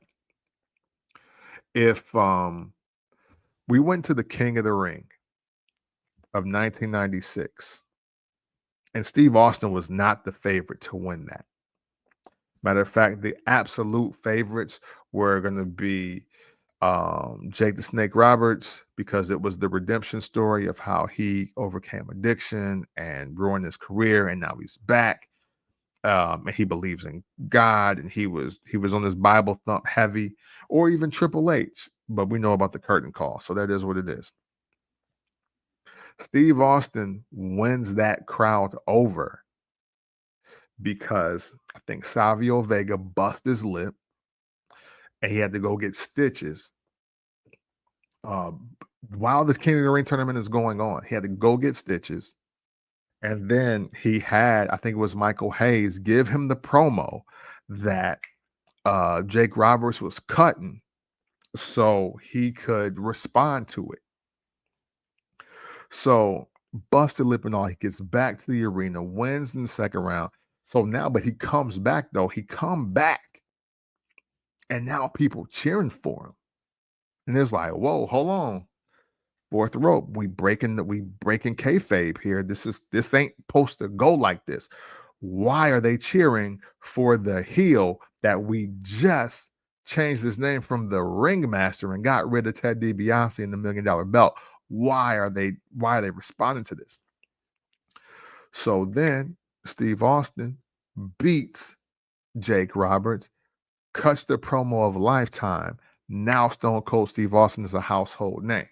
if we went to the King of the Ring of 1996, and Steve Austin was not the favorite to win that. Matter of fact, the absolute favorites were going to be Jake the Snake Roberts because it was the redemption story of how he overcame addiction and ruined his career, and now he's back. And he believes in God, and he was on this Bible thump heavy, or even Triple H. But we know about the curtain call, so that is what it is. Steve Austin wins that crowd over because I think Savio Vega bust his lip and he had to go get stitches. Uh, while the King of the Ring tournament is going on, he had to go get stitches. And then he had, I think it was Michael Hayes, give him the promo that Jake Roberts was cutting so he could respond to it. So busted lip and all, he gets back to the arena, wins in the second round. So now, but he comes back though. He come back, and now people cheering for him. And it's like, whoa, hold on. Fourth rope. We breaking kayfabe here. This ain't supposed to go like this. Why are they cheering for the heel that we just changed his name from the Ringmaster and got rid of Ted DiBiase and the $1 Million Belt? Why are they responding to this? So then Steve Austin beats Jake Roberts, cuts the promo of a lifetime. Now Stone Cold Steve Austin is a household name.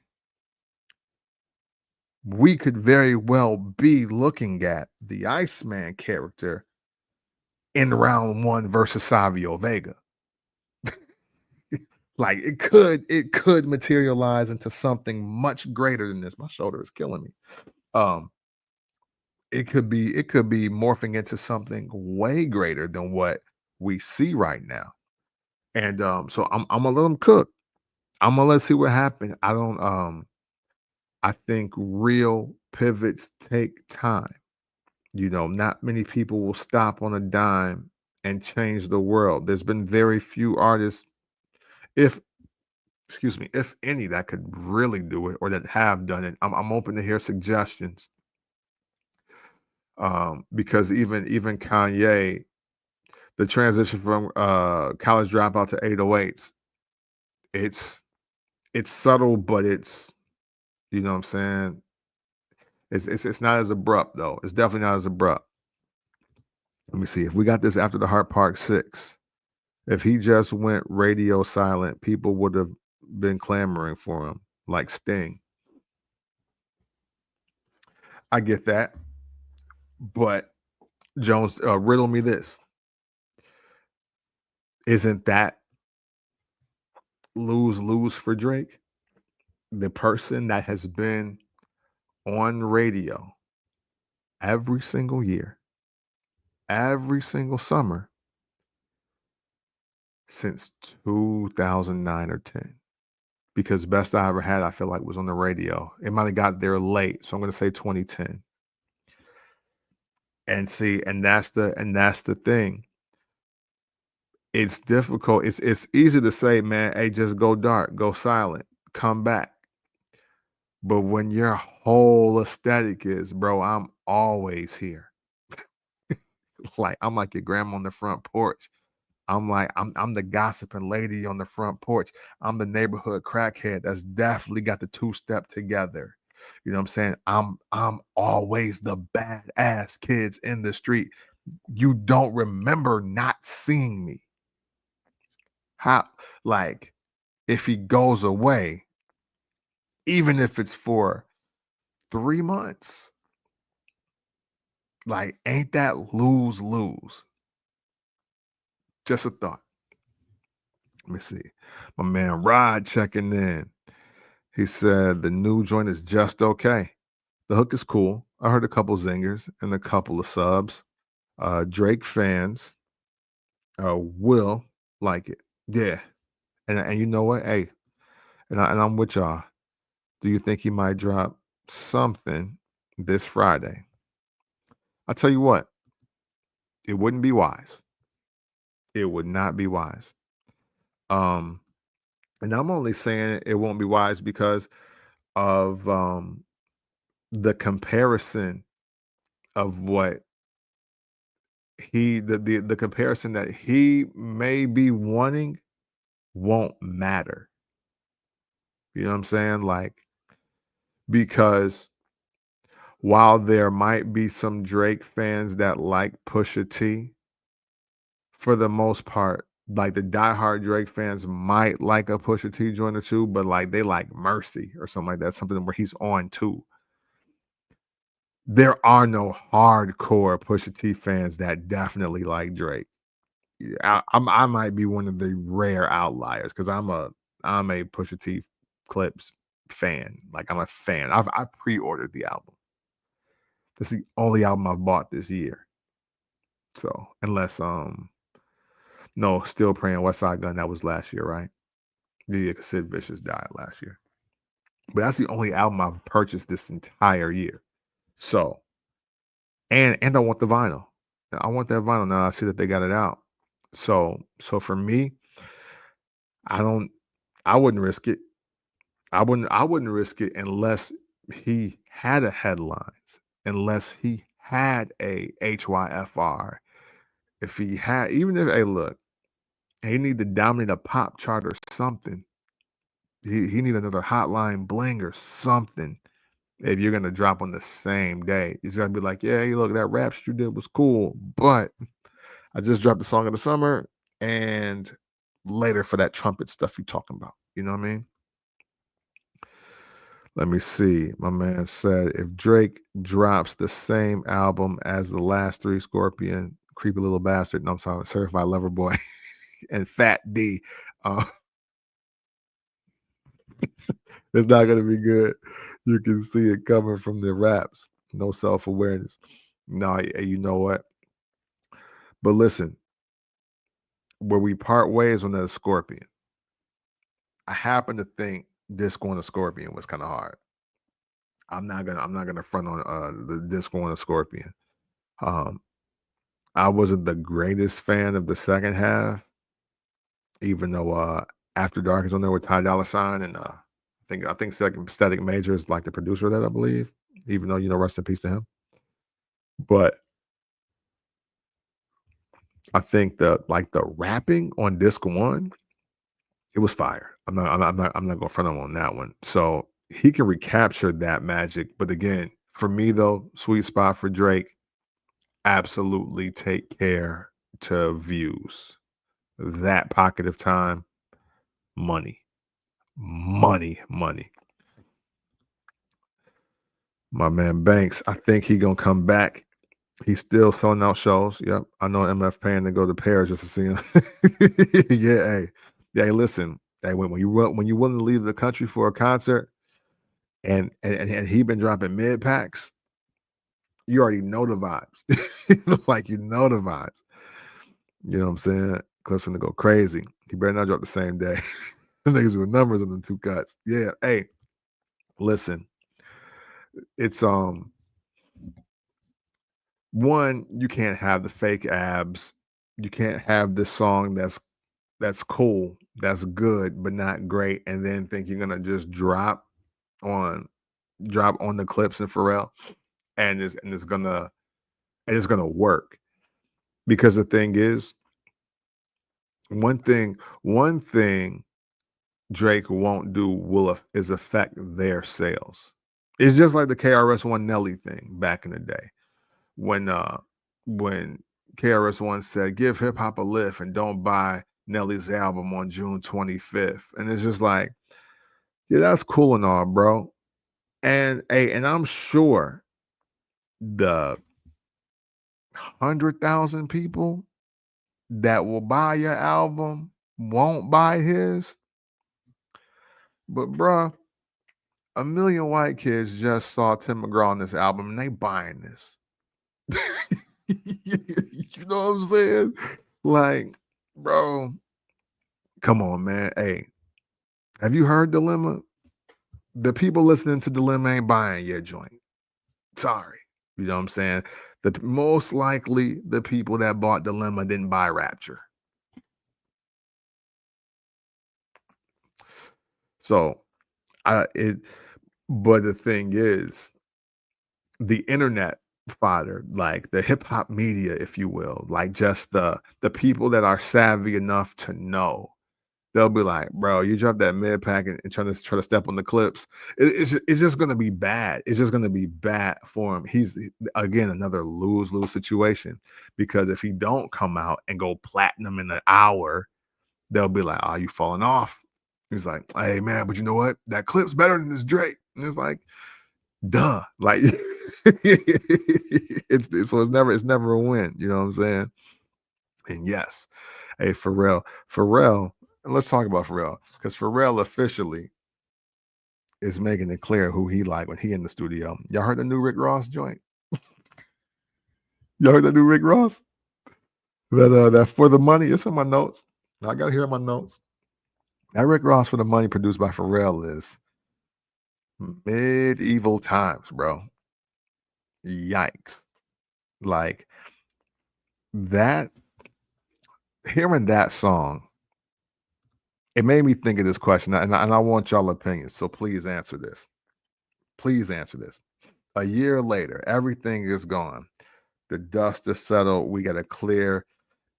We could very well be looking at the Iceman character in round one versus Savio Vega. Like it could materialize into something much greater than this. My shoulder is killing me. It could be morphing into something way greater than what we see right now. And so I'm gonna let them cook. I'm gonna let's see what happens. I think real pivots take time. Not many people will stop on a dime and change the world. There's been very few artists, if if any, that could really do it or that have done it. I'm open to hear suggestions. Because even Kanye, the transition from college dropout to 808s, it's subtle, but it's you know what I'm saying. It's not as abrupt though. It's definitely not as abrupt. Let me see if we got this after the Heart Park 6. If he just went radio silent, people would have been clamoring for him like Sting. I get that. But Jones, riddle me this. Isn't that lose-lose for Drake? The person that has been on radio every single year, every single summer since 2009 or 10. Because best I ever had, I feel like, was on the radio. It might have got there late, so I'm gonna say 2010. And see, and that's the thing. It's difficult. It's easy to say, man, hey, just go dark, go silent, come back. But when your whole aesthetic is, bro, I'm always here. Like I'm like your grandma on the front porch. I'm the gossiping lady on the front porch. I'm the neighborhood crackhead that's definitely got the two-step together. You know what I'm saying? I'm always the badass kids in the street. You don't remember not seeing me. How, like, if he goes away, even if it's for 3 months, like, ain't that lose-lose? Just a thought. Let me see. My man Rod checking in. He said the new joint is just okay. The hook is cool. I heard a couple zingers and a couple of subs. Drake fans will like it. Yeah. And you know what? Hey, and I'm with y'all. Do you think he might drop something this Friday? I'll tell you what, it wouldn't be wise. It would not be wise. And I'm only saying it won't be wise because of the comparison of what the comparison that he may be wanting won't matter. You know what I'm saying? Like, because while there might be some Drake fans that like Pusha T, for the most part, like the diehard Drake fans might like a Pusha T joint or two, but like they like Mercy or something like that, something where he's on too. There are no hardcore Pusha T fans that definitely like Drake. I might be one of the rare outliers because I'm a Pusha T Clips fan. Like I'm a fan. I pre-ordered the album. That's the only album I've bought this year. So unless no, Still Praying West Side Gun, that was last year, right? Yeah, because Sid Vicious died last year. But that's the only album I've purchased this entire year. So and I want the vinyl. I want that vinyl now. I see that they got it out. So for me, I wouldn't risk it. I wouldn't risk it unless he had a headlines, unless he had a HYFR. If he had, even if, hey, look, he need to dominate a pop chart or something. He need another Hotline Bling or something. If you're gonna drop on the same day, he's gonna be like, yeah, hey, look, that rap shit you did was cool, but I just dropped the song of the summer and later for that trumpet stuff you talking about. You know what I mean? Let me see. My man said if Drake drops the same album as the last three, Scorpion, Creepy Little Bastard, no, I'm sorry, Certified Lover Boy, and Fat D, it's not gonna be good. You can see it coming from the raps. No self-awareness. No, you know what? But listen, where we part ways on that Scorpion, I happen to think Disco on the Scorpion was kind of hard. I'm not gonna front on the Disco on the Scorpion. Um, I wasn't the greatest fan of the second half, even though After Dark is on there with Ty Dolla $ign and I think Static Major is like the producer of that, I believe. Even though rest in peace to him. But I think the rapping on Disc One, it was fire. I'm not gonna front him on that one. So he can recapture that magic. But again, for me though, sweet spot for Drake, absolutely take care to views. That pocket of time, money. Money. My man Banks, I think he gonna come back. He's still selling out shows. Yep. I know MF paying to go to Paris just to see him. Yeah, hey. Listen. Hey, when you willing to leave the country for a concert and he been dropping mid packs, you already know the vibes. Like you know the vibes. You know what I'm saying? Clip's gonna go crazy. He better not drop the same day. The niggas with numbers in them 2 cuts. Yeah. Hey, listen. It's one, you can't have the fake abs. You can't have this song that's cool, that's good, but not great, and then think you're gonna just on drop on the Clips and Pharrell, and it's gonna work. Because the thing is, one thing Drake won't do is affect their sales. It's just like the KRS-One Nelly thing back in the day when when KRS-One said, "Give hip hop a lift and don't buy Nelly's album on June 25th." And it's just like, yeah, that's cool and all, bro. And I'm sure the 100,000 people that will buy your album won't buy his. But bruh, a million white kids just saw Tim McGraw on this album and they buying this. You know what I'm saying? Like, bro, come on, man. Hey, have you heard Dilemma? The people listening to Dilemma ain't buying your joint. Sorry. You know what I'm saying? Most likely the people that bought Dilemma didn't buy Rapture. So but the thing is, the internet fodder, like the hip hop media, if you will, like just the people that are savvy enough to know, they'll be like, bro, you drop that mid pack and try to step on the Clips. It's just gonna be bad. It's just gonna be bad for him. He's again another lose-lose situation because if he don't come out and go platinum in an hour, they'll be like, oh, you falling off. He's like, hey man, but you know what? That Clip's better than this Drake. And it's like, duh. Like it's never a win. You know what I'm saying? And yes, hey, Pharrell, and let's talk about Pharrell because Pharrell officially is making it clear who he like when he in the studio. Y'all heard the new Rick Ross joint? Y'all heard that new Rick Ross? That For the Money. It's in my notes. I gotta hear my notes. That Rick Ross For the Money produced by Pharrell is medieval times, bro. Yikes. Like that, hearing that song, it made me think of this question, and I want y'all opinions. So please answer this. Please answer this. A year later, everything is gone. The dust is settled. We got a clear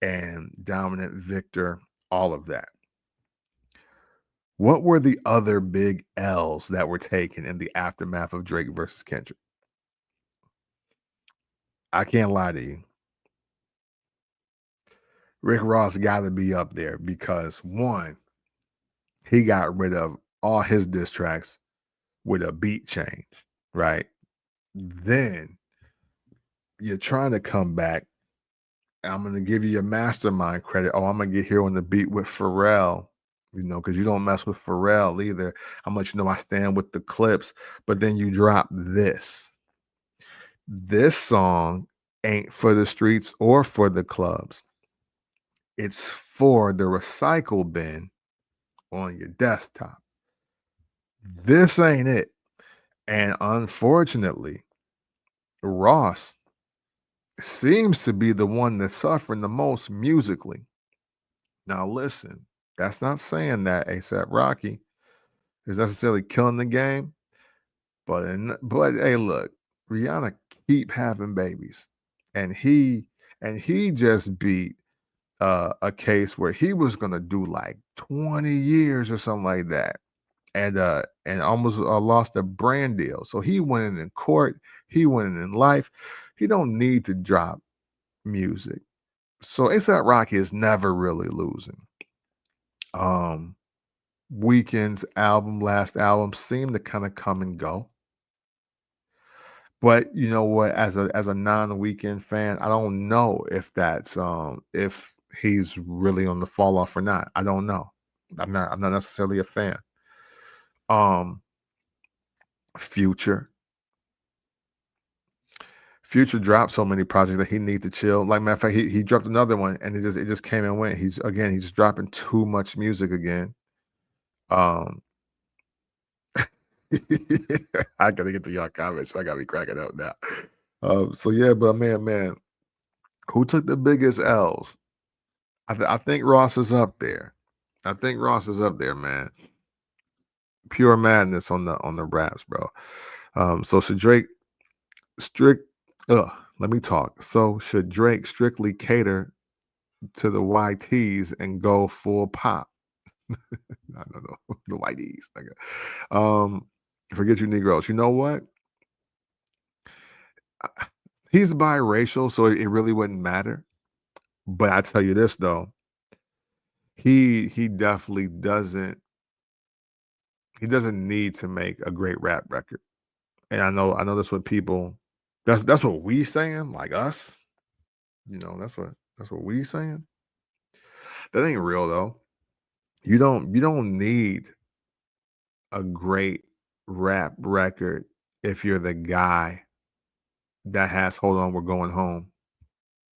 and dominant victor, all of that. What were the other big L's that were taken in the aftermath of Drake versus Kendrick? I can't lie to you. Rick Ross got to be up there because one, he got rid of all his diss tracks with a beat change, right? Then you're trying to come back. I'm going to give you your mastermind credit. Oh, I'm going to get here on the beat with Pharrell, because you don't mess with Pharrell either. I'm going to let you know I stand with the Clips. But then you drop this. This song ain't for the streets or for the clubs. It's for the recycle bin on your desktop. This ain't it. And unfortunately, Ross seems to be the one that's suffering the most musically. Now, listen, that's not saying that A$AP Rocky is necessarily killing the game, but hey, look, Rihanna keep having babies, and he just beat a case where he was gonna do like 20 years or something like that, and almost lost a brand deal. So he winning in court, he winning in life. He don't need to drop music. So A$AP Rocky is never really losing. Weeknd's last album seemed to kind of come and go. But you know what? As a non-Weeknd fan, I don't know if that's if he's really on the fall off or not. I don't know. I'm not necessarily a fan. Future. Future dropped so many projects that he need to chill. Like matter of fact, he dropped another one and it just came and went. He's dropping too much music again. Um I gotta get to y'all comments. I gotta be cracking up now. So yeah, but man, who took the biggest L's? I think Ross is up there. I think Ross is up there, man. Pure madness on the raps, bro. So should Drake strict let me talk. So should Drake strictly cater to the YTs and go full pop? I don't know. The YTs. Okay. Forget you Negroes. You know what? He's biracial, so it really wouldn't matter. But I tell you this though, he definitely doesn't need to make a great rap record. And I know that's what people that's what we saying, like us. That's what we saying. That ain't real though. You don't need a great rap record if you're the guy that has Hold On, We're Going Home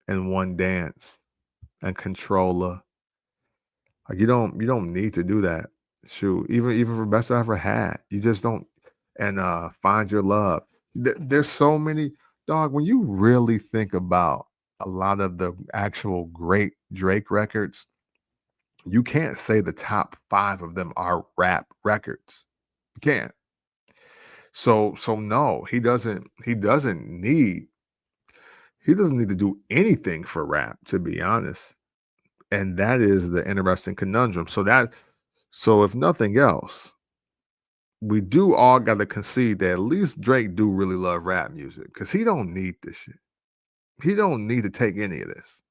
and One Dance and Controller. Like you don't need to do that. Shoot, even for Best I Ever Had, you just don't. And Find Your Love. There's so many, dog. When you really think about a lot of the actual great Drake records, you can't say the top 5 of them are rap records. You can't. So no, he doesn't need to do anything for rap, to be honest. And that is the interesting conundrum. So if nothing else, we do all got to concede that at least Drake do really love rap music because he don't need this shit. He don't need to take any of this.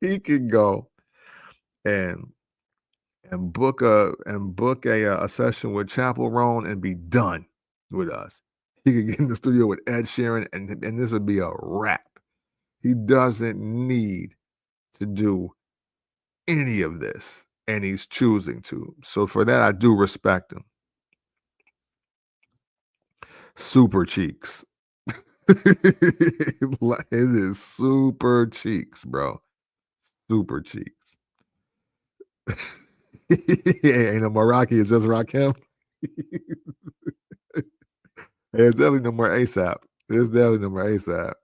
He can go and book a session with Chapel Roan and be done with us. He could get in the studio with Ed Sheeran and this would be a wrap. He doesn't need to do any of this, and he's choosing to. So for that, I do respect him. Super cheeks. It is super cheeks, bro. Super cheeks. Ain't no more Rocky, it's just Rakim. It's definitely no more ASAP. It's definitely no more ASAP.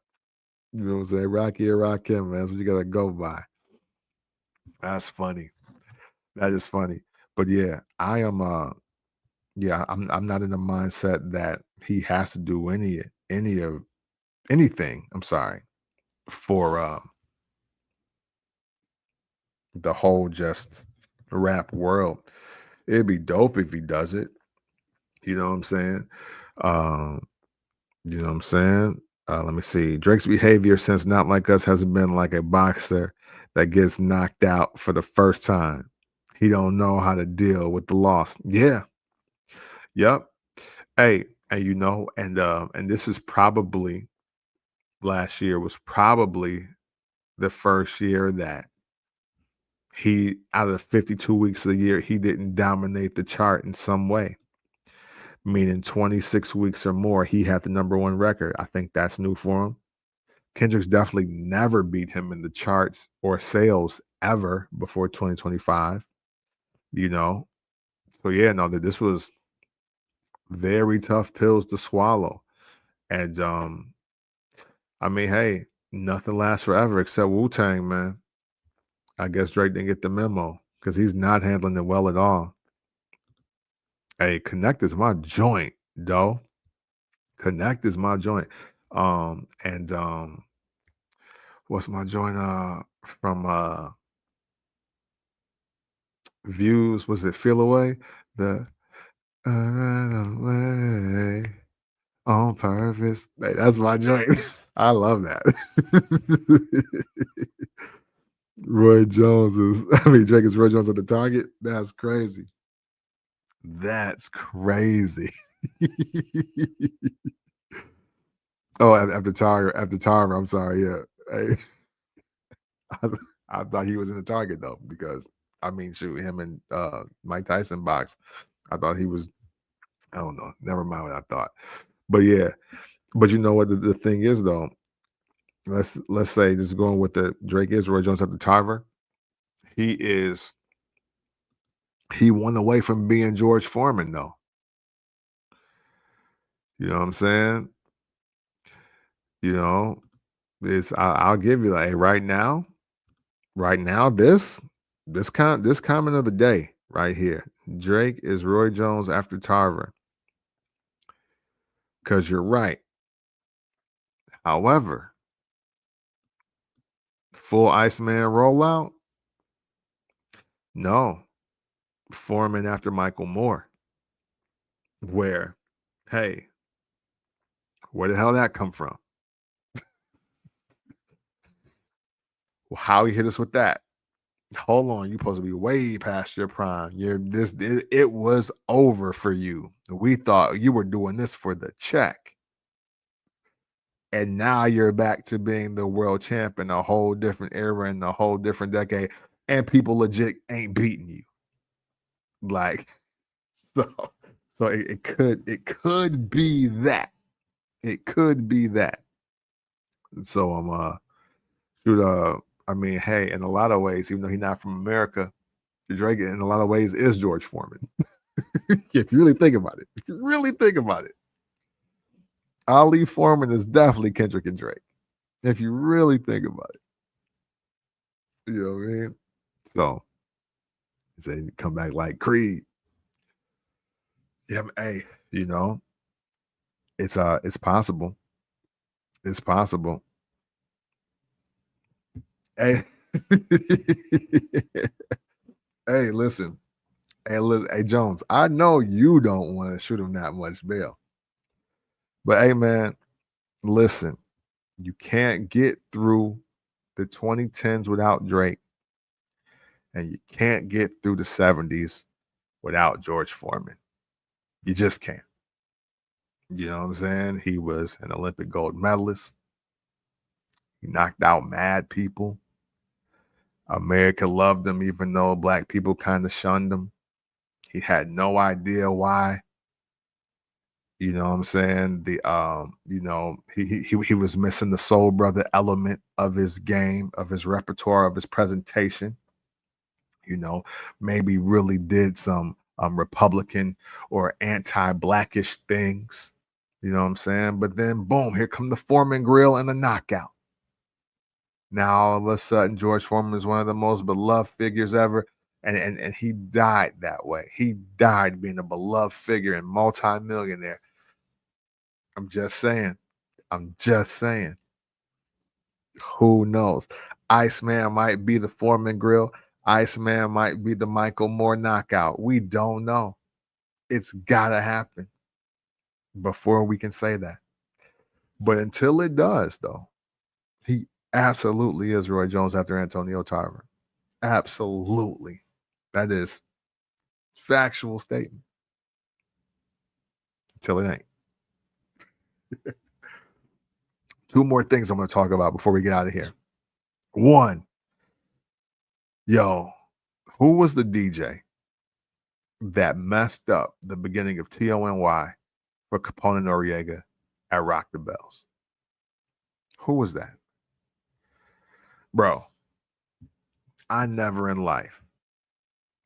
You know what I'm saying? Rocky or Rakim, man. That's what you gotta go by. That's funny. That is funny. But yeah, I'm not in the mindset that he has to do anything. I'm sorry for the whole just rap world. It'd be dope if he does it. You know what I'm saying? Um, you know what I'm saying? Let me see. Drake's behavior since Not Like Us has been like a boxer that gets knocked out for the first time. He don't know how to deal with the loss. Yeah. Yep. Hey, and and this is probably last year was probably the first year that he out of the 52 weeks of the year, he didn't dominate the chart in some way. Meaning 26 weeks or more, he had the number one record. I think that's new for him. Kendrick's definitely never beat him in the charts or sales ever before 2025. You know? So yeah, no, that this was very tough pills to swallow. And I mean, hey, nothing lasts forever except Wu-Tang, man. I guess Drake didn't get the memo because he's not handling it well at all. Hey, Connect is my joint, though. Connect is my joint. And what's my joint from Views? Was it Feel Away? The Away on purpose. Hey, that's my joint. I love that. Roy Jones is, I mean, Drake is Roy Jones at the Target. That's crazy. That's crazy. Oh, after Tiger, I'm sorry. Yeah. Hey, I, I thought he was in the Target though, because I mean, shoot, him and Mike Tyson box. I thought he was. I don't know. Never mind what I thought. But yeah, but you know what the thing is though. Let's say just going with the Drake is Roy Jones after Tarver. He won away from being George Foreman though. You know what I'm saying? You know, I'll give you like right now, this comment of the day right here. Drake is Roy Jones after Tarver. Because you're right. However, full Iceman rollout? No. Foreman after Michael Moore. Where, hey, where the hell did that come from? Well, how you hit us with that? Hold on, you're supposed to be way past your prime. It was over for you. We thought you were doing this for the check. And now you're back to being the world champ in a whole different era and a whole different decade. And people legit ain't beating you. Like, so it could be that. It could be that. So I mean, hey, in a lot of ways, even though he's not from America, Drake in a lot of ways is George Foreman. If you really think about it. Ali Foreman is definitely Kendrick and Drake. If you really think about it. You know what I mean? So he said come back like Creed. Yeah, hey, you know, it's possible. It's possible. Hey, hey, listen. Hey, Jones, I know you don't want to shoot him that much bail. But hey, man, listen, you can't get through the 2010s without Drake, and you can't get through the 70s without George Foreman. You just can't. You know what I'm saying? He was an Olympic gold medalist. He knocked out mad people. America loved him, even though black people kind of shunned him. He had no idea why. You know what I'm saying? You know, he was missing the soul brother element of his game, of his repertoire, of his presentation. You know, maybe really did some Republican or anti-blackish things. You know what I'm saying? But then boom, here come the Foreman grill and the knockout. Now all of a sudden, George Foreman is one of the most beloved figures ever. And he died that way. He died being a beloved figure and multi-millionaire. I'm just saying. Who knows? Iceman might be the Foreman grill. Iceman might be the Michael Moore knockout. We don't know. It's gotta happen before we can say that. But until it does, though, he absolutely is Roy Jones after Antonio Tarver. Absolutely. That is factual statement. Until it ain't. Two more things I'm going to talk about before we get out of here. One, who was the DJ that messed up the beginning of TONY for Capone and Noriega at Rock the Bells? Who was that? Bro, I never in life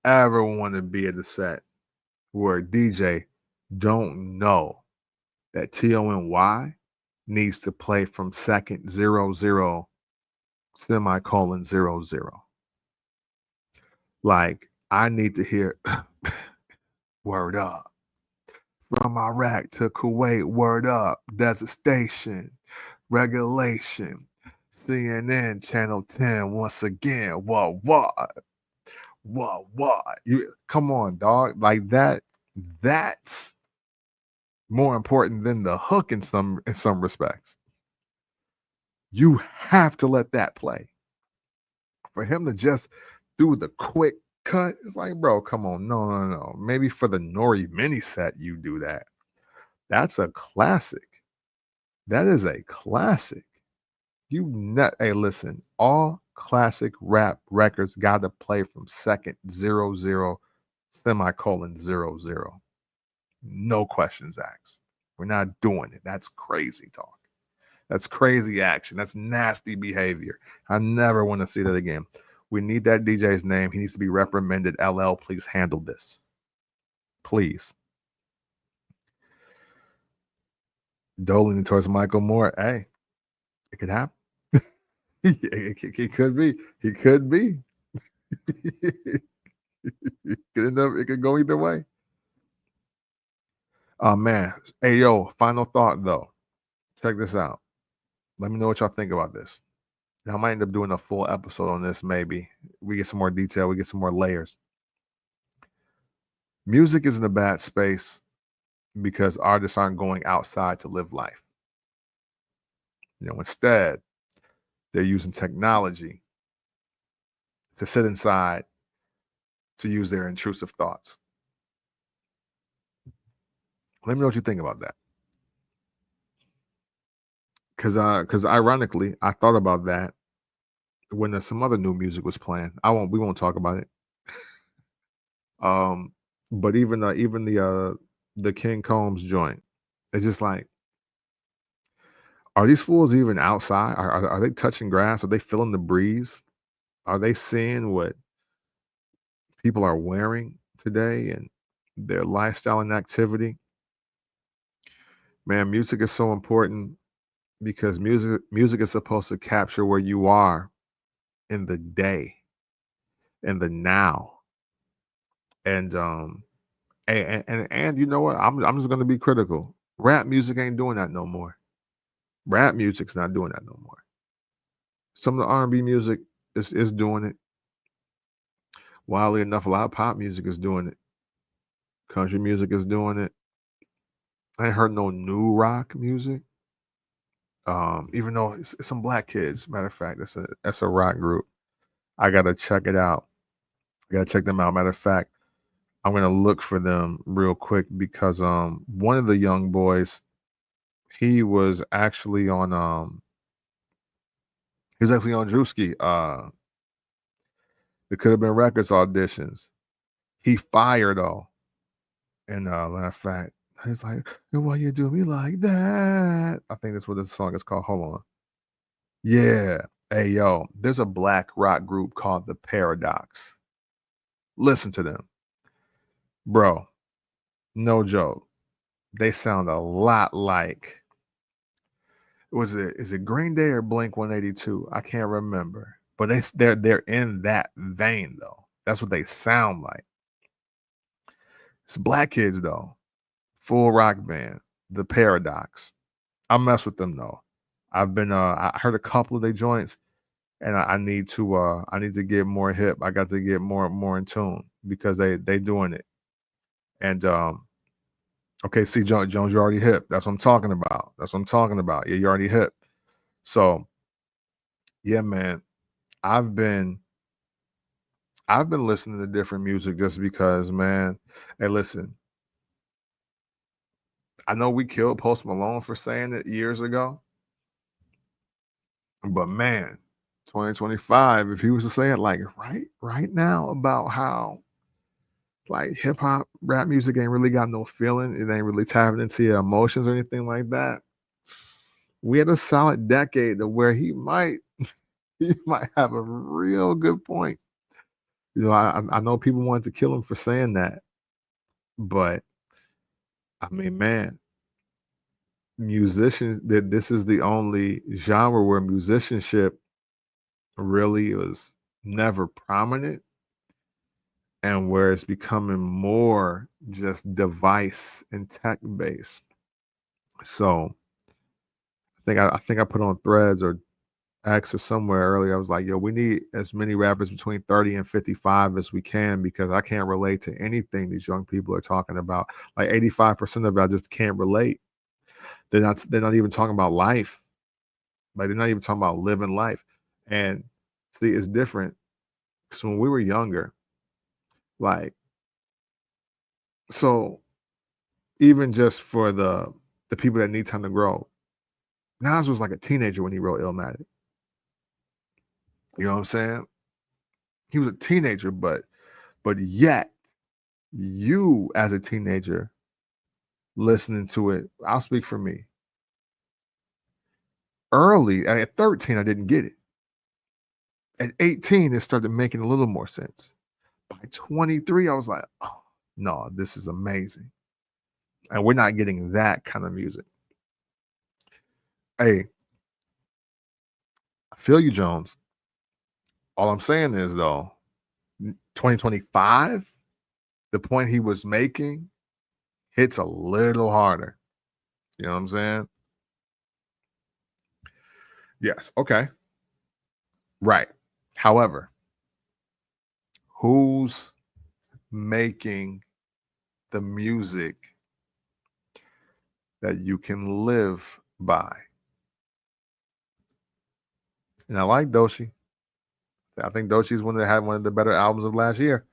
ever want to be at the set where a DJ don't know that TONY needs to play from second 00 semicolon 00. Like, I need to hear word up. From Iraq to Kuwait, word up. Desert Station, regulation. CNN Channel 10 once again. What? You come on, dog. Like that's more important than the hook in some respects. You have to let that play. For him to just do the quick cut, it's like, bro, come on. No. Maybe for the Nori mini set, you do that. That's a classic. That is a classic. Hey, listen, all classic rap records got to play from second 00 semicolon 00. No questions asked. We're not doing it. That's crazy talk. That's crazy action. That's nasty behavior. I never want to see that again. We need that DJ's name. He needs to be reprimanded. LL, please handle this. Please. Doling towards Michael Moore. Hey, it could happen. It could be. He could be. It could go either way. Oh man. Hey yo, final thought though. Check this out. Let me know what y'all think about this. I might end up doing a full episode on this, maybe. We get some more detail, we get some more layers. Music is in a bad space because artists aren't going outside to live life. Instead, they're using technology to sit inside to use their intrusive thoughts. Let me know what you think about that. Because ironically, I thought about that when some other new music was playing. We won't talk about it. But even the King Combs joint, it's just like, are these fools even outside? Are they touching grass? Are they feeling the breeze? Are they seeing what people are wearing today and their lifestyle and activity? Man, music is so important because music is supposed to capture where you are in the day, in the now. And you know what? I'm just gonna be critical. Rap music ain't doing that no more. Rap music's not doing that no more. Some of the R&B music is doing it. Wildly enough, a lot of pop music is doing it. Country music is doing it. I ain't heard no new rock music. Even though it's some black kids. Matter of fact, that's a rock group. I gotta check it out. I gotta check them out. Matter of fact, I'm gonna look for them real quick because one of the young boys, he was actually on Drewski. It could have been records auditions. He fired though. And matter of fact, he's like, why you do me like that? I think that's what the song is called. Hold on. Yeah. Hey yo, there's a black rock group called The Paradox. Listen to them. Bro, no joke. They sound a lot like, is it Green Day or Blink 182? I can't remember. But they're in that vein though. That's what they sound like. It's black kids though. Full rock band, The Paradox. I mess with them though. I've been I heard a couple of their joints, and I need to get more hip. I got to get more in tune because they doing it. And okay, see Jones, you're already hip. That's what I'm talking about. Yeah, you're already hip. So yeah, man, I've been listening to different music just because, man. Hey, listen, I know we killed Post Malone for saying it years ago, but man, 2025, if he was to say it like right now about how like hip hop rap music ain't really got no feeling, it ain't really tapping into your emotions or anything like that. We had a solid decade to where he might have a real good point. I know people wanted to kill him for saying that, but I mean, man, musicians, that this is the only genre where musicianship really was never prominent and where it's becoming more just device and tech based. So I think I put on Threads or X or somewhere earlier. I was like, yo, we need as many rappers between 30 and 55 as we can because I can't relate to anything these young people are talking about. Like 85% of it, I just can't relate. They're not even talking about life. Like they're not even talking about living life. And see, it's different because when we were younger, like, so even just for the people that need time to grow, Nas was like a teenager when he wrote Illmatic. You know what I'm saying? He was a teenager, but yet you as a teenager listening to it. I'll speak for me. Early at 13, I didn't get it. At 18, it started making a little more sense. By 23, I was like, oh, no, this is amazing. And we're not getting that kind of music. Hey, I feel you, Jones. All I'm saying is, though, 2025, the point he was making hits a little harder. You know what I'm saying? Yes. Okay. Right. However, who's making the music that you can live by? And I like Doechii. I think Doechii's one that had one of the better albums of last year.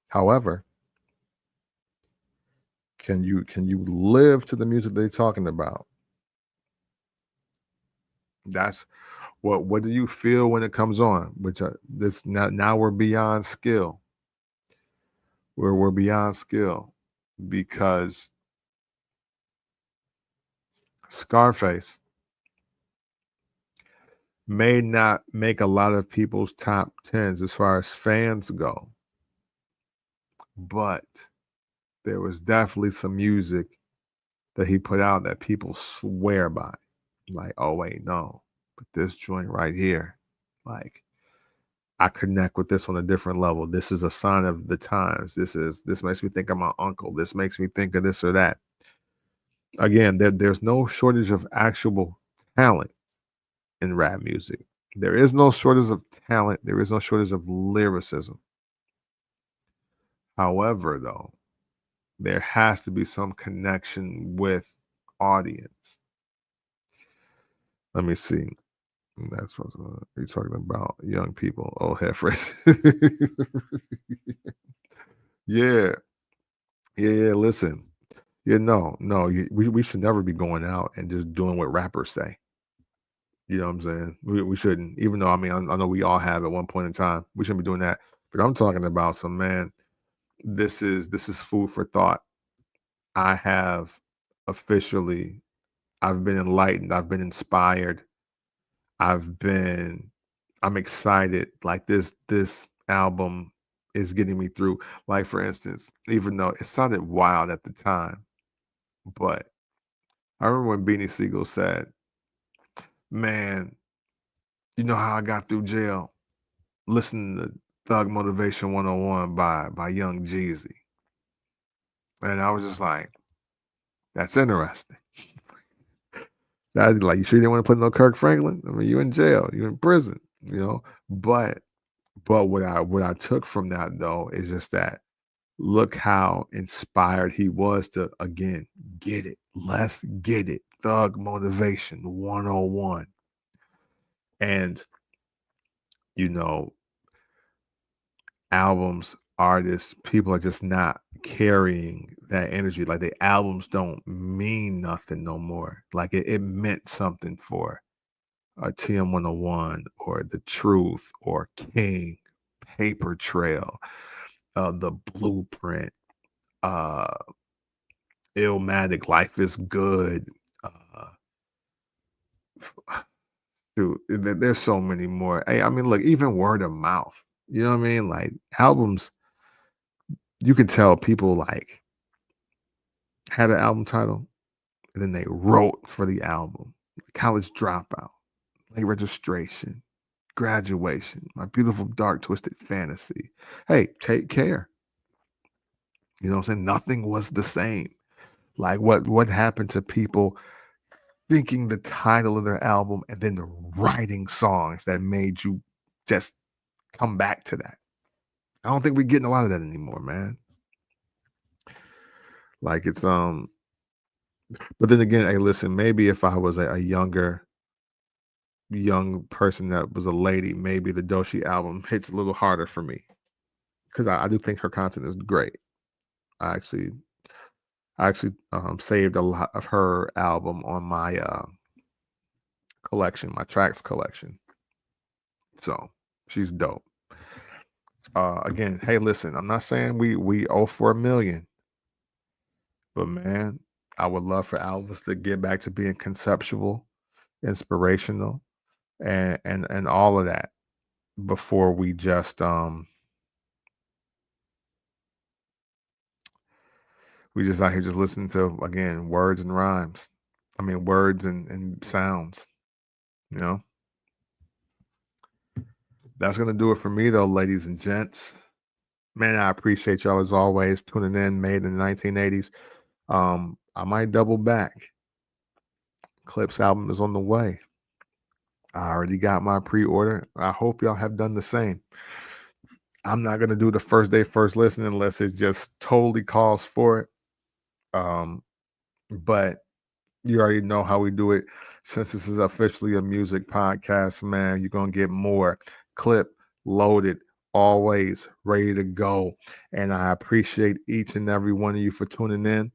However, can you live to the music they're talking about? That's what do you feel when it comes on? Which this now we're beyond skill. We're beyond skill because Scarface may not make a lot of people's top 10s as far as fans go, but there was definitely some music that he put out that people swear by. Like, oh wait, no, but this joint right here, like I connect with this on a different level. This is a sign of the times. This makes me think of my uncle. This makes me think of this or that. Again, there's no shortage of actual talent in rap music. There is no shortage of talent. There is no shortage of lyricism. However, though, there has to be some connection with audience. Let me see. That's what you're talking about. Young people, old heifers. Yeah, yeah. Listen, yeah, no. We should never be going out and just doing what rappers say. You know what I'm saying? We shouldn't. Even though I know we all have at one point in time. We shouldn't be doing that. But I'm talking about some man. This is food for thought. I have officially. I've been enlightened. I've been inspired. I'm excited. Like this album is getting me through. Like for instance, even though it sounded wild at the time, but I remember when Beanie Siegel said, "Man, you know how I got through jail? Listening to Thug Motivation 101 by Young Jeezy." And I was just like, that's interesting. That's like, you sure you didn't want to put no Kirk Franklin? I mean, you in jail, you in prison, you know? But what I took from that though is just that look how inspired he was to again get it. Let's get it. Thug Motivation 101. And you know, albums, artists, people are just not carrying that energy. Like the albums don't mean nothing no more. Like it meant something for a TM 101 or The Truth or King, Paper Trail, The Blueprint, uh Illmatic, Life is Good. Dude, there's so many more. Hey, I mean, look, even word of mouth. You know what I mean? Like albums, you can tell people like had an album title and then they wrote for the album. College Dropout, Late Registration, Graduation, My Beautiful Dark Twisted Fantasy. Hey, Take Care. You know what I'm saying? Nothing was the same. Like what happened to people thinking the title of their album and then writing songs that made you just come back to that. I don't think we're getting a lot of that anymore, man. Like it's but then again, hey, listen, maybe if I was a younger young person that was a lady, maybe the Doechii album hits a little harder for me. Because I do think her content is great. I actually saved a lot of her album on my collection, my tracks collection. So she's dope. Again, hey, listen, I'm not saying we owe for a million, but man, I would love for albums to get back to being conceptual, inspirational, and all of that before we just out here just listening to, again, words and rhymes. I mean, words and sounds. You know, that's gonna do it for me, though, ladies and gents. Man, I appreciate y'all as always tuning in. Made in the 1980s. I might double back. Clips album is on the way. I already got my pre-order. I hope y'all have done the same. I'm not gonna do the first day, first listen unless it just totally calls for it. But you already know how we do it. Since this is officially a music podcast, man, you're gonna get more clip loaded, always ready to go. And I appreciate each and every one of you for tuning in.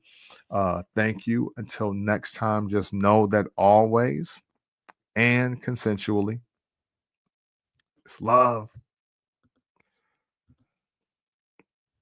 Thank you. Until next time, just know that always and consensually, it's love.